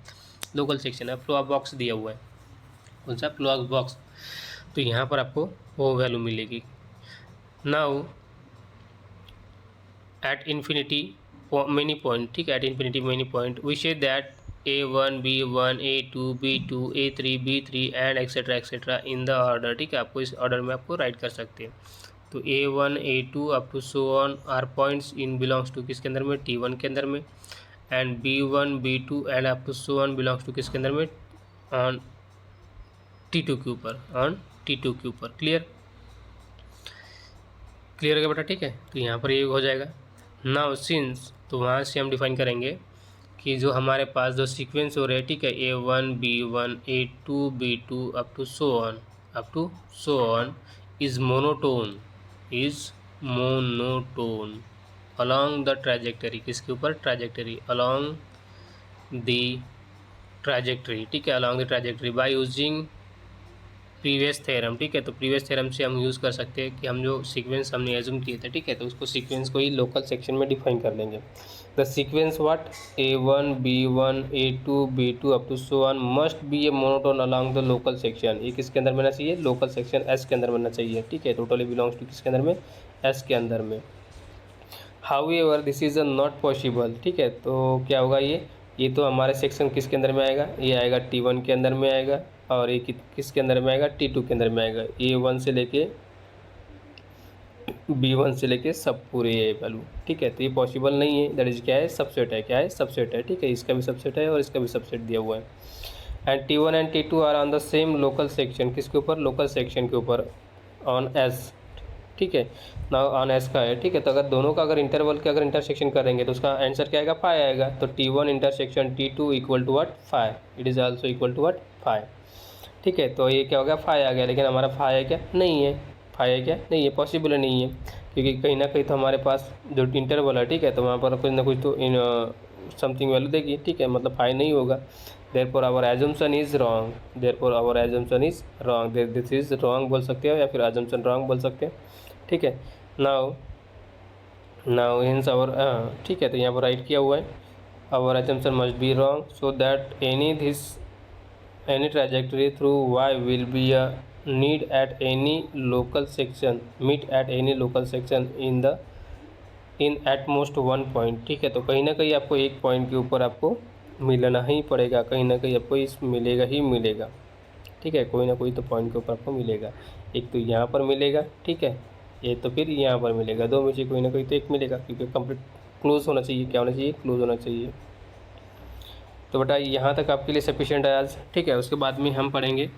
लोकल सेक्शन है। फ्लो ऑफ बॉक्स दिया हुआ है, कौन सा, फ्लो ऑफ बॉक्स। तो यहाँ पर आपको वो वैल्यू मिलेगी। Now at infinity many point, ठीक है, at infinity many point we say that A1 B1 A2 B2 A3 B3 and etcetera in the order, ठीक है। आपको इस ऑर्डर में आपको राइट कर सकते हैं। तो A1 A2 up to so on are points in belongs to किसके अंदर में, T1 के अंदर में, and B1 B2 and up to so on belongs to किसके अंदर में, ऑन T2 के ऊपर, ऑन T2 के ऊपर। क्लियर हो गया बेटा, ठीक है। तो यहाँ पर ये हो जाएगा। नाउ सिंस, तो वहाँ से हम डिफाइन करेंगे कि जो हमारे पास जो सीक्वेंस हो रहे हैं, ठीक है, A1 B1 A2 B2 up to so on is monotone along the trajectory, किसके ऊपर, ट्रैजेक्टरी, अलॉन्ग द ट्रैजेक्टरी, ठीक है, along the trajectory by using previous theorem, ठीक है। तो प्रीवियस थ्योरम से हम यूज़ कर सकते हैं कि हम जो सीक्वेंस हमने एज्यूम किए थे, ठीक है, तो उसको सीक्वेंस को ही लोकल सेक्शन में डिफाइन कर लेंगे। The sequence what, A1 B1 A2 B2 up to so on must be a monotone along the local section. ये किसके अंदर बनना चाहिए, लोकल सेक्शन एस के अंदर बनना चाहिए, ठीक है। टोटली बिलोंग्स टू किसके अंदर में, एस के अंदर में। However this is not possible, ठीक है। तो क्या होगा, ये तो हमारे सेक्शन किसके अंदर में आएगा, ये आएगा T1 के अंदर में आएगा, और ये किसके अंदर में आएगा, T2 के अंदर में आएगा। A1 से लेके B1 से लेके सब पूरे ये वैल्यू, ठीक है। तो ये पॉसिबल नहीं है, दैट इज क्या है, सबसेट है, क्या है, सबसेट है, ठीक है। इसका भी सबसेट है और इसका भी सबसेट दिया हुआ है। And T1 and T2 are on the same local section, किसके ऊपर, लोकल सेक्शन के ऊपर, ऑन एस, ठीक है ना, ऑन एस का है, ठीक है। तो अगर दोनों का अगर इंटरवल के अगर इंटरसेक्शन करेंगे तो उसका आंसर क्या आएगा, 5 आएगा। तो T1 intersection T2 equal to what, 5, it is also equal to what, 5, ठीक है। तो ये क्या हो गया, 5 आ गया, लेकिन हमारा 5 है क्या, नहीं है, 5 है क्या, नहीं है, पॉसिबल नहीं है, क्योंकि कहीं ना कहीं तो हमारे पास जो इंटरवल है, ठीक है, तो वहाँ पर कुछ ना कुछ तो इन समथिंग वैल्यू देगी, ठीक है, मतलब 5 नहीं होगा। Therefore our assumption is wrong, this is wrong बोल सकते हो, या फिर एजम्पशन रॉन्ग बोल सकते हैं, ठीक है। नाउ हिंस आवर, ठीक है, तो यहाँ पर राइट किया हुआ है, our assumption must be wrong so that any trajectory through y will be a meet at any local section in at most one point, ठीक है। तो कहीं ना कहीं आपको एक पॉइंट के ऊपर आपको मिलना ही पड़ेगा, कहीं ना कहीं आपको इस मिलेगा ही मिलेगा, ठीक है, कोई ना कोई तो पॉइंट के ऊपर आपको मिलेगा। एक तो यहाँ पर मिलेगा, ठीक है, ये तो फिर यहाँ पर मिलेगा, दो में से कोई ना कोई तो एक मिलेगा, क्योंकि कंप्लीट क्लोज होना चाहिए, क्या होना चाहिए, क्लोज होना चाहिए। तो बेटा यहाँ तक आपके लिए सफिशिएंट है आज, ठीक है। उसके बाद में हम पढ़ेंगे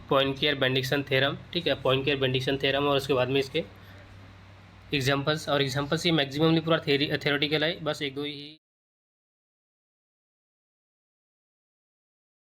पॉइंटियर बेंडिक्सन थ्योरम, ठीक है, पॉइंटियर बेंडिक्सन थ्योरम, और उसके बाद में इसके एग्जांपल्स, और एग्जांपल्स ये मैक्सिममली पूरा थ्योरेटिकल है, बस एक दो ही